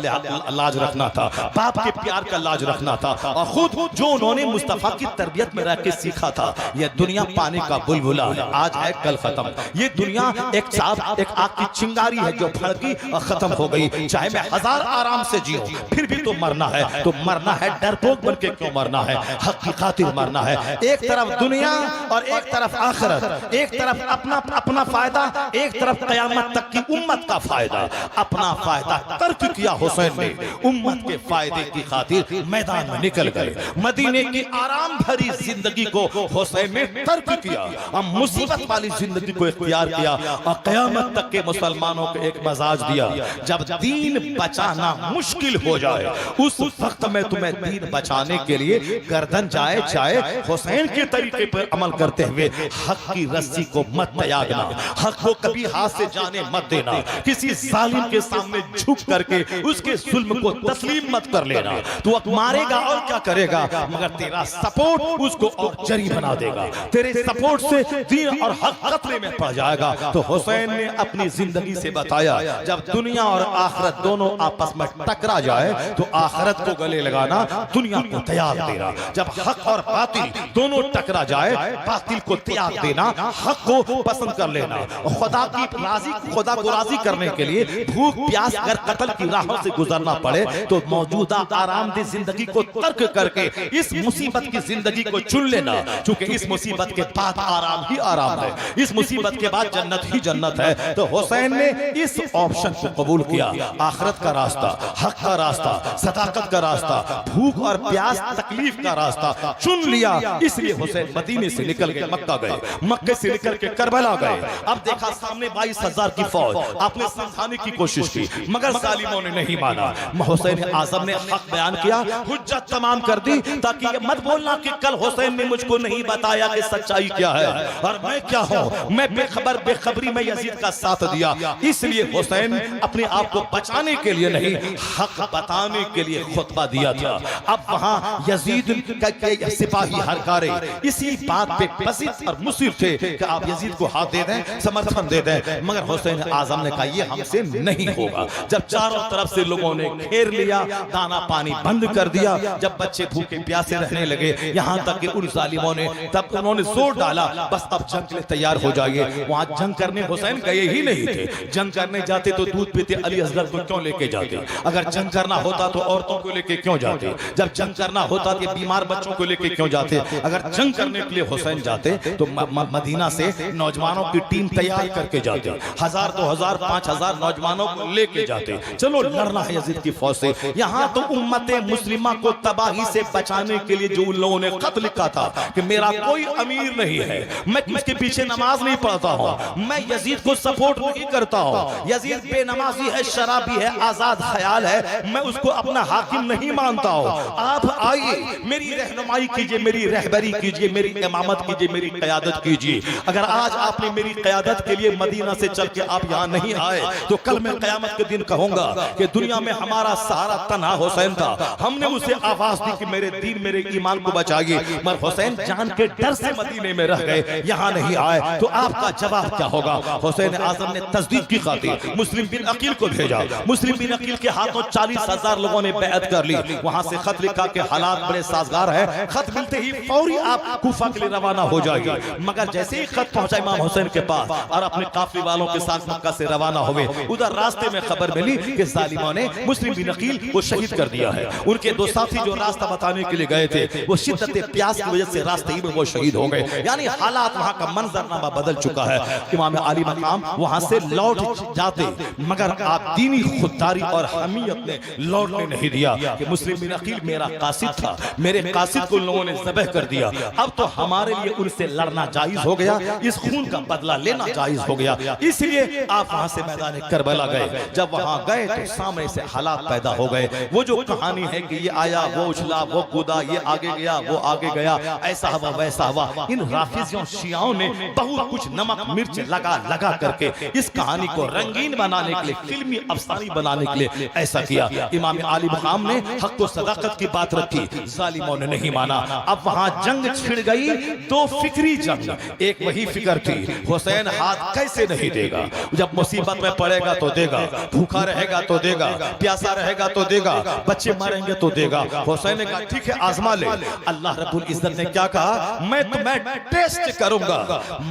लाज रखना था, बाप के प्यार का लाज रखना था, और खुद जो उन्होंने मुस्तफा की तरबियत में रह के सीखा था। यह दुनिया पानी का बुलबुला है, आज है कल खत्म। ये दुनिया एक साथ एक आग की चिंगारी है जो भड़की और खत्म हो गई। चाहे मैं 1000 आराम से जियो फिर भी तो मरना है, तो मरना है डरपोक बन के क्यों मरना है, हक की खातिर मरना है। एक तरफ दुनिया और एक तरफ आखिरत, एक तरफ अपना फायदा, एक तरफ क़यामत तक की उम्मत का फायदा। अपना फायदा तर्क किया हुसैन ने, उम्मत के फायदे की खातिर मैदान में निकल गए। मदीने की आराम भरी जिंदगी को हुसैन ने तर्क किया और मुसीबत वाली जिंदगी को इख्तियार किया और क़यामत तक के मुसलमानों को एक मजाज दिया, जब दीन बचाना मुश्किल हो जाए उस वक्त में तुम्हें दीन बचाने के लिए गर्दन जाए चाहे हुसैन के तरीके पर अमल करते हुए हक की रस्सी को मत त्यागना, हक को कभी हाथ से जाने मत देना, किसी जालिम के सामने झुक करके उसके जुल्म को तस्लीम मत कर लेना। तू मारेगा और क्या करेगा, मगर तेरा सपोर्ट उसको और जरी बना देगा, तेरे सपोर्ट से दीन और हक खतरे में पड़ जाएगा। तो हुसैन ने अपनी जिंदगी से बताया जब दुनिया और आखिरत दोनों आपस में टकरा जाए तो आखिरत को गले लगाना, दुनिया को त्याग देना। जब हक और बातिल दोनों टकरा जाए, बातिल को त्याग देना, हक को पसंद कर लेना। खुदा को राजी करने के लिए भूख प्यास अगर कत्ल की राहों से गुजरना पड़े तो मौजूदा आरामदेह जिंदगी को तर्क करके इस मुसीबत की जिंदगी को चुन लेना, क्योंकि इस मुसीबत के बाद आराम ही आराम है, इस मुसीबत के बाद जन्नत ही जन्नत है। तो हुसैन ने इस ऑप्शन को कबूल किया, आखिरत का रास्ता, हक का रास्ता, सदाकत का रास्ता, भूख और प्यास तकलीफ का रास्ता चुन लिया। इसलिए हुसैन मदीने से निकल गए, मक्का गए, मक्के से निकल के करबला गए। अब देखा सामने 22,000 की फौज, आपने समझाने की कोशिश की मगर जालिमों ने नहीं माना। हुसैन आजम ने हक बयान किया, हुज्जत तमाम कर दी, ताकि ये मत बोलना कि कल हुसैन ने मुझको नहीं बताया कि सच्चाई क्या है और मैं क्या हूं, मैं बेखबरी में यजीद का साथ दिया। इसलिए हुसैन अपने आप को बचाने के लिए नहीं, हक बताने के लिए खुतबा दिया था। अब वहां यजीद के सिपाही हरकारे इसी बात पे पसीज और मुसिर थे कि आप यजीद को हाथ दे दें, समर्थन दे दें, मगर हुसैन आजम ने कहा यह हमसे नहीं होगा। जब चारों तरफ से लोगों ने घेर लिया, दाना पानी बंद कर दिया, जब बच्चे भूखे प्यासे रहने लगे, यहां तक कि उन जालिमों ने तब उन्होंने जोर डाला बस अब जंग के लिए तैयार हो जाइए। वहां जंग करने हुसैन गए ही नहीं थे, जंग करने जाते तो दूध पीते अली असगर को क्यों लेके जाते, अगर जंग करना होता तो औरतों को लेके क्यों जाते, जब जंग करना होता तो बीमार बच्चों को लेके क्यों जाते। अगर जंग करने के लिए हुसैन जाते तो मदीना से नौजवानों की टीम तैयार करके जाते, 1000 2000 5000 नौजवानों को लेके जाते, चलो लड़ना है यजीद की फौज से। यहां तो उम्मते मुस्लिमा को तबाही से बचाने के लिए जो उन लोगों ने खत लिखा था कि मेरा कोई अमीर नहीं है, मैं किसके पीछे नमाज नहीं पढ़ता मानता हूँ, मैं यजीद को सपोर्ट नहीं करता हूँ। यजीद बेनमाजी है, शराबी है, आजाद ख्याल है, मैं उसको अपना हाकिम नहीं मानता हूँ। आप आइए, मेरी रहनुमाई कीजिए, मेरी रहबरी कीजिए, मेरी इमामत कीजिए, मेरी क़यादत कीजिए। अगर आज आपने मेरी क़यादत के लिए मदीना से चल के आप यहाँ नहीं आए तो कल मैं क़यामत के दिन कहूंगा कि दुनिया में हमारा सहारा तन्हा हुसैन था, हमने उसे आवाज दी कि मेरे दीन मेरे ईमान को बचाइए, मगर हुसैन जान के डर से मदीने में रह गए, यहाँ नहीं आए, तो आपका जवाब क्या होगा? हुसैन आजम ने तस्दीक की खातिर मुस्लिम बिन अकील को भेजा। मुस्लिम बिन अकील के हाथों 40,000 लोगों ने बैअत कर ली। वहां से खत लिखा कि हालात बड़े साजगार है, खत मिलते ही फौरी आप कूफा के लिए रवाना हो जाएंगे। मगर जैसे ही खत पहुंचा इमाम हुसैन के पास और अपने काफिले वालों के साथ मक्का से रवाना हुए, उधर रास्ते में खबर मिली कि जालिमों ने मुस्लिम बिन अकील को शहीद कर दिया है। उनके दो साथी जो रास्ता बताने के लिए गए थे वो शिद्दत प्यास की वजह से रास्ते ही में वो शहीद हो गए। यानी हालात वहां का मंजरनामा बदल चुका है। इमाम अली मकाम वहां से लौट जाते, मगर आप दीनी खुददारी और हमीयत ने लौटने नहीं दिया कि मुस्लिम बिन अकील मेरा कासिद था, मेरे कासिद को लोगों ने ज़बह कर दिया, अब तो हमारे लिए उनसे लड़ना जायज हो गया, इस खून का बदला लेना जायज हो गया, इसलिए आप वहां से मैदान करबला गए। जब वहां गए तो सामने से हालात पैदा हो गए। वो जो कहानी है कि ये आया, वो उछला, वो कूदा, ये आगे गया, वो आगे गया, ऐसा हुआ वैसा हुआ, इन राफिजियों शियाओं ने बहुत कुछ नमक मिर्च लगा लगा करके इस कहानी को रंगीन बनाने के लिए, फिल्मी अफसानी बनाने के लिए ऐसा किया। इमाम आली मकाम ने हक व सदाकत की बात रखी, जालिमों ने नहीं माना। अब वहां जंग छिड़ गई, दो फिक्री जंग। एक वही फिक्र थी, हुसैन हाथ कैसे नहीं देगा, जब मुसीबत में पड़ेगा तो देगा, भूखा रहेगा तो देगा, प्यासा रहेगा तो देगा, बच्चे मरेंगे तो देगा। हुसैन ने कहा ठीक है आजमा ले। अल्लाह रब्बुल इज्जत ने क्या कहा, मैं तुम्हें टेस्ट करूंगा,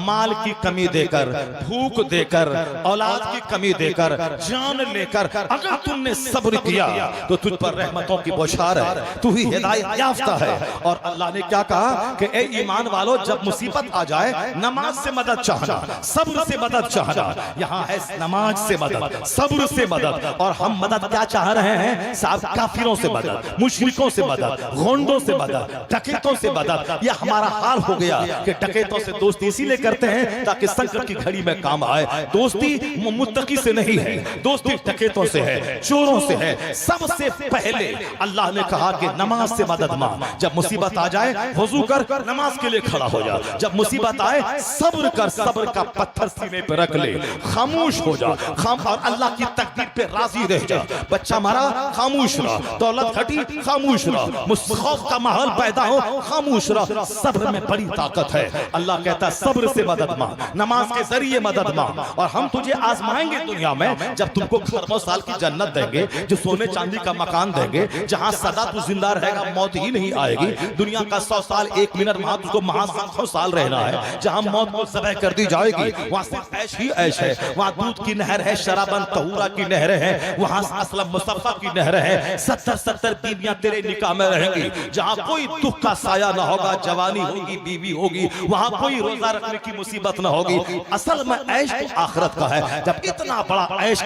माल की कमी देकर, भूख देकर, औलाद की कमी देकर, जान लेकर, अगर तुमने सब्र किया तो तुझ पर रहमतों की बौछार है, तू ही हिदायत याफ्ता है। और अल्लाह ने क्या कहा कि ए ईमान वालों, जब मुसीबत आ जाए नमाज से मदद चाहना, सब्र से मदद चाहना। यहाँ है नमाज से मदद, सब्र से मदद, और हम मदद क्या चाह रहे हैं साहब? काफिरों से मदद, मुशरिकों से मदद, गोंडों से मदद, डकैतों से मदद। यह हमारा हाल हो गया कि डकैतों से दोस्ती इसीलिए करते हैं ताकि संकट की घड़ी में काम आए। दोस्ती मुत्तकी से नहीं है, दोस्ती डकैतों से है, चोरों से है। सबसे पहले अल्लाह ने कहा कि नमाज से मदद मांग। जब मुसीबत आ जाए वजू कर, नमाज के लिए खड़ा हो जा। जब मुसीबत आए सब्र कर, सब्र का पत्थर सीने पे रख ले, खामोश हो जा, और अल्लाह की तकदीर पे राजी रह जा। बच्चा मरा, खामोश रह, दौलत घटी, खामोश रह, खौफ का माहौल पैदा हो, खामोश रह। सब्र में बड़ी ताकत है। अल्लाह कहता है सब्र से मदद मांग, नमाज के जरिए मदद मांग, और हम तुझे आजमाएंगे दुनिया में। जब तुमको खरबों साल की जन्नत देंगे, जो सोने चांदी का मकान देंगे, जहां सदा तू जिंदा रहेगा, मौत ही नहीं आएगी। दुनिया का 100 साल 1 मिनट, वहां तुझको महासंख्यों साल रहना है। जहां मौत को ज़बह कर दी जाएगी, वहां सिर्फ ऐश ही ऐश है। वहां दूध की नहर है, शराबन तहूरा की नहर है, वहां असलम मुसफ़ा की नहर है। 70-70 बीवियां तेरे निकाह में रहेंगी। जहां कोई दुख का साया ना होगा, जवानी होगी, बीवी होगी, वहां कोई रोजा रखने की मुसीबत ना होगी। असल में ऐश तो आखिरत का है। जब इतना बड़ा ऐश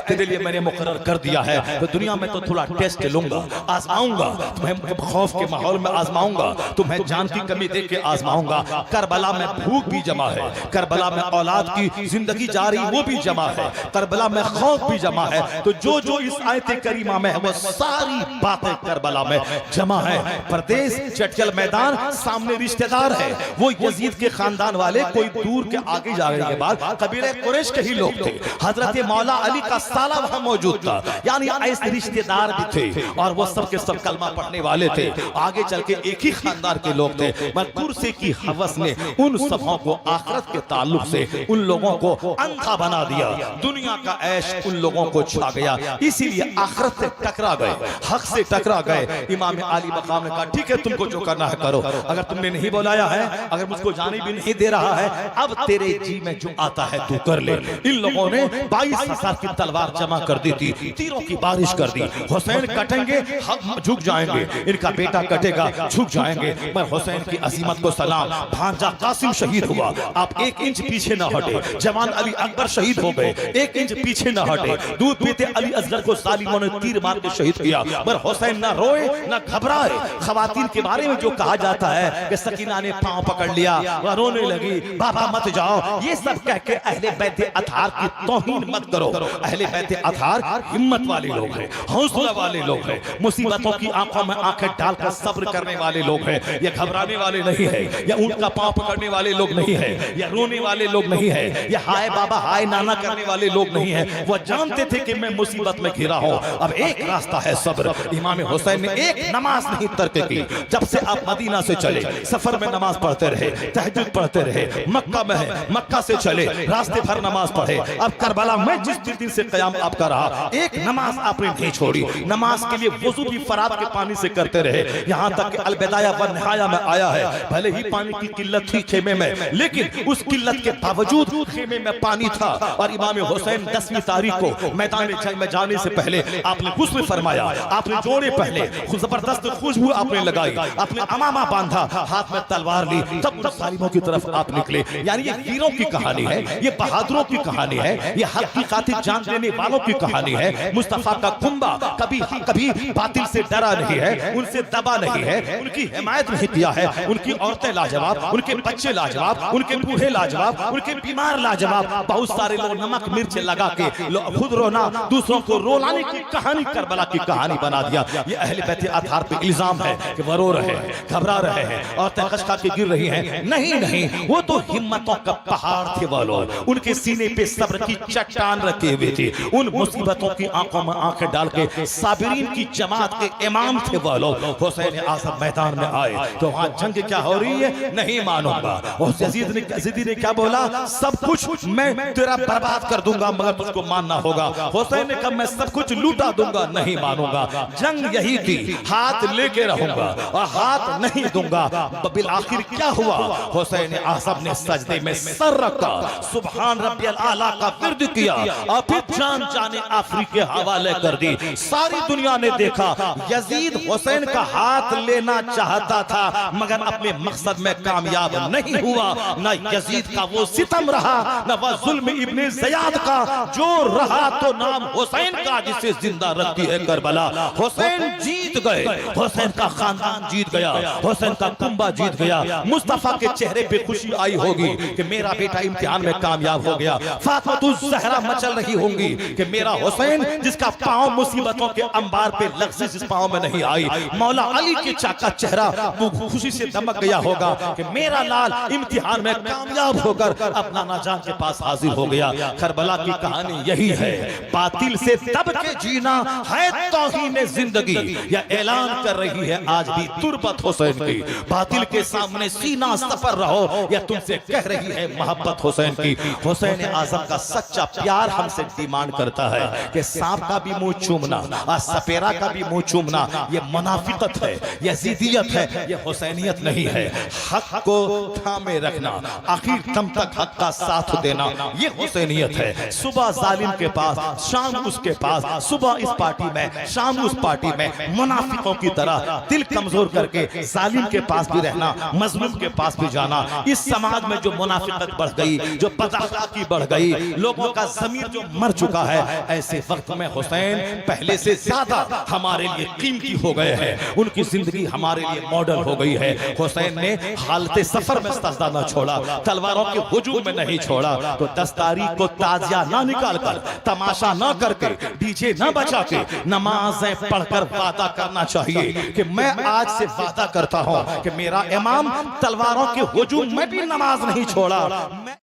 तेरे लिए मैंने मुकर्रर कर दिया है, तो दुनिया में तो थोड़ा टेस्ट लूंगा, आजमाऊंगा तुम्हें, खौफ के माहौल में आजमाऊंगा तुम्हें, जान की कमी देख के आजमाऊंगा। करबला में भूख भी जमा है, करबला में औलाद की जिंदगी जारी वो भी जमा है, करबला में खौफ भी जमा है। तो जो जो इस आयत करीमा में है वो सारी बातें करबला में जमा है। परदेश चटकल मैदान, सामने रिश्तेदार है, वो यजीद के खानदान वाले, कोई दूर के आगे जाने के बाद कबीले कुरैश के ही लोग थे। हजरत मौला अली का साला वहां मौजूद था, यानी ऐसे रिश्तेदार भी थे, और वो सब के सब कलमा पढ़ने वाले थे। आगे चल के एक ही खानदान के लोग थे, मगर कुर्सी की हवस ने उन सबों को आखिरत के ताल्लुक से उन लोगों को अंधा बना दिया। दुनिया का ऐश उन लोगों को छा गया, इसीलिए आखिरत से टकरा गए, हक से टकरा गए। इमाम आली मकाम ने कहा ठीक है, तुमको जो करना है करो, अगर तुमने नहीं बुलाया है, अगर मुझको जाने भी नहीं दे रहा है, अब तेरे जी में जो आता है तू कर ले। इन लोगों ने 22,000 की तलवार जमा कर दी थी, तीरों की बारिश कर दी। हुसैन कटेंगे, हम झुक जाएंगे, इनका बेटा कटेगा, झुक जाएंगे। पर हुसैन की अजीमत को सलाम। भांजा कासिम शहीद हुआ, आप 1 इंच पीछे न हटे। जवान अली अकबर शहीद हो गए, 1 इंच पीछे न हटे। दूध पीते अली असगर को जालिमों ने तीर मार के शहीद किया, पर हुसैन न रोए न घबराए। खवातीन के बारे में जो कहा जाता है कि सकीना ने पांव पकड़ लिया, वह रोने लगी, बाबा मत जाओ, ये सब कह के अहले बैत अतहार की तौहीन मत करो। अहले बैत अतहार हिम्मत वाले लोग हैं, हौसला वाले लोग हैं, मुसीबतों की आंखों में आंखें डालकर सब्र करने वाले लोग हैं। ये घबराने वाले नहीं है, या ऊंट का पांव पकड़ने वाले लोग नहीं है, या रोने वाले लोग नहीं है, या हाय बाबा हाय नाना करने वाले लोग नहीं है। वो जानते थे कि मैं मुसीबत में घिरा हूं, अब एक रास्ता है सब्र। इमाम हुसैन ने एक नमाज नहीं तर्क की। जब से आप मदीना से चले, सफर में नमाज पढ़ते रहे, तहज्जुद पढ़ते रहे, मक्का में है, मक्का से चले रास्ते भर नमाज पढ़े। अब करबला में जिस दिन से कयाम आपका रहा, एक नमाज आपने नहीं छोड़ी। नमाज के लिए वुजू भी फरात के पानी से करते रहे, यहाँ तक कि अलबिदाया व निहाया में आया है, भले ही पानी की किल्लत थी खेमे में, लेकिन उस किल्लत के बावजूद खेमे में पानी था। और इमाम हुसैन 10वीं तारीख को मैदान जंग में जाने से पहले आपने गुस्ल फरमाया, आपने जोड़े पहले, जबरदस्त खुशबू आपने लगाई, आपने अमामा बांधा, हाथ में तलवार ली, तब सालिमों की तरफ आप निकले। यानी ये वीरों की कहानी है, ये बहादुरों की कहानी है, ये हक की खातिर जान देने वालों की कहानी है। मुस्तफा का कुंबा कभी कभी बातिल से डरा नहीं है, उनसे दबा नहीं है, उनकी हिमायत नहीं किया है। उनकी औरतें लाजवाब, उनके बच्चे लाजवाब, उनके बूढ़े लाजवाब, उनके बीमार लाजवाब। बहुत सारे लोग नमक मिर्च लगा के खुद रोना, दूसरों को रोलाने की कहानी करबला की कहानी बना दिया। ये अहले बैत अतहार पे इल्जाम है कि वो रो रहे हैं, घबरा रहे हैं, औरतें खशखा के गिर रही हैं। नहीं नहीं, वो तो हिम्मतों का पहाड़ थे वो लोग, उनके सीने पे सब्र की चट्टान रखे हुए थे। उन मुसीबतों की आंखों में आंखें डाल के साबिरीन की जमात के इमाम थे वो लोग। हुसैन आज़म मैदान में आए तो वहां जंग क्या हो रही है नहीं मानूंगा। और यजीद ने क्या बोला, सब कुछ मैं तेरा बर्बाद कर दूंगा मगर तुझको मानना होगा। हुसैन ने कहा मैं सब कुछ लूटा दूंगा, नहीं मानूंगा। जंग यही थी, हाथ लेके रहूंगा और हाथ नहीं दूंगा। बिल आखिर क्या हुआ, हुसैन आज़म ने सजदे में सर रखा, सुभान रब्बियल आला का विर्द किया और फिर जान जाने आफरी के हवाले कर दी। सारी दुनिया ने देखा यजीद हुसैन का हाथ लेना चाहता था मगर अपने मकसद में कामयाब नहीं हुआ। न यजीद का वो सितम रहा, न वह जुल्म इब्ने ज़ियाद का, जो रहा तो नाम हुसैन का जिसे जिंदा रखती है करबला। हुसैन जीत गए, हुसैन का खानदान जीत गया, हुसैन का कुंबा जीत गया। मुस्तफा के चेहरे पे खुशी आई होगी कि मेरा बेटा इम्तिहान में कामयाब हो गया। फातिमा ज़हरा मचल रही होंगी कि मेरा हुसैन जिसका पांव मुसीबतों के अंबार पे लग़्ज़ जिस पांव में नहीं आई, मौला अली के चाका चेहरा वो खुशी से दमक गया होगा कि मेरा लाल इम्तिहान में कामयाब होकर अपना नाजान के पास हाजिर हो गया। करबला की कहानी यही है, बातिल से दब के जीना है तौहीन जिंदगी। यह ऐलान कर रही है आज भी तुरबत हुसैन की, बातिल के सामने सीना सफर रहो, या तुमसे कह रही है मोहब्बत हुसैन की। हुसैन आज़म का सच्चा प्यार हमसे डिमांड करता है कि सांप का भी मुंह चूमना और सपेरा का भी मुंह चूमना ये मुनाफिकत है, ये ज़िद्दियत है, ये हुसैनियत नहीं है। हक को थामे रखना, आखिर दम तक हक का साथ देना, ये हुसैनियत है। सुबह जालिम के पास, शाम उसके पास, सुबह इस पार्टी में, शाम उस पार्टी में, मुनाफिकों की तरह दिल कमजोर करके जालिम के पास भी रहना, मजलूम के पास भी जाना। इस समाज में जो मुनाफिकत बढ़ गई, जो बदअखलाकी बढ़ गई, लोगों का ज़मीर जो मर चुका है, ऐसे वक्त में हुसैन पहले से ज्यादा हमारे लिए कीमती हो गए हैं। उनकी जिंदगी हमारे लिए मॉडल हो गई है। हुसैन ने हालते सफर में सजदा न छोड़ा, तलवारों के हुजूम में नहीं छोड़ा। तो 10 तारीख को ताजिया ना निकाल कर, तमाशा ना करके, डीजे ना बजा के, नमाजें पढ़कर वादा करना चाहिए कि मैं आज से वादा करता हूं कि मेरा इमाम तलवारों के हुजूम में भी नमाज नहीं छोड़ा।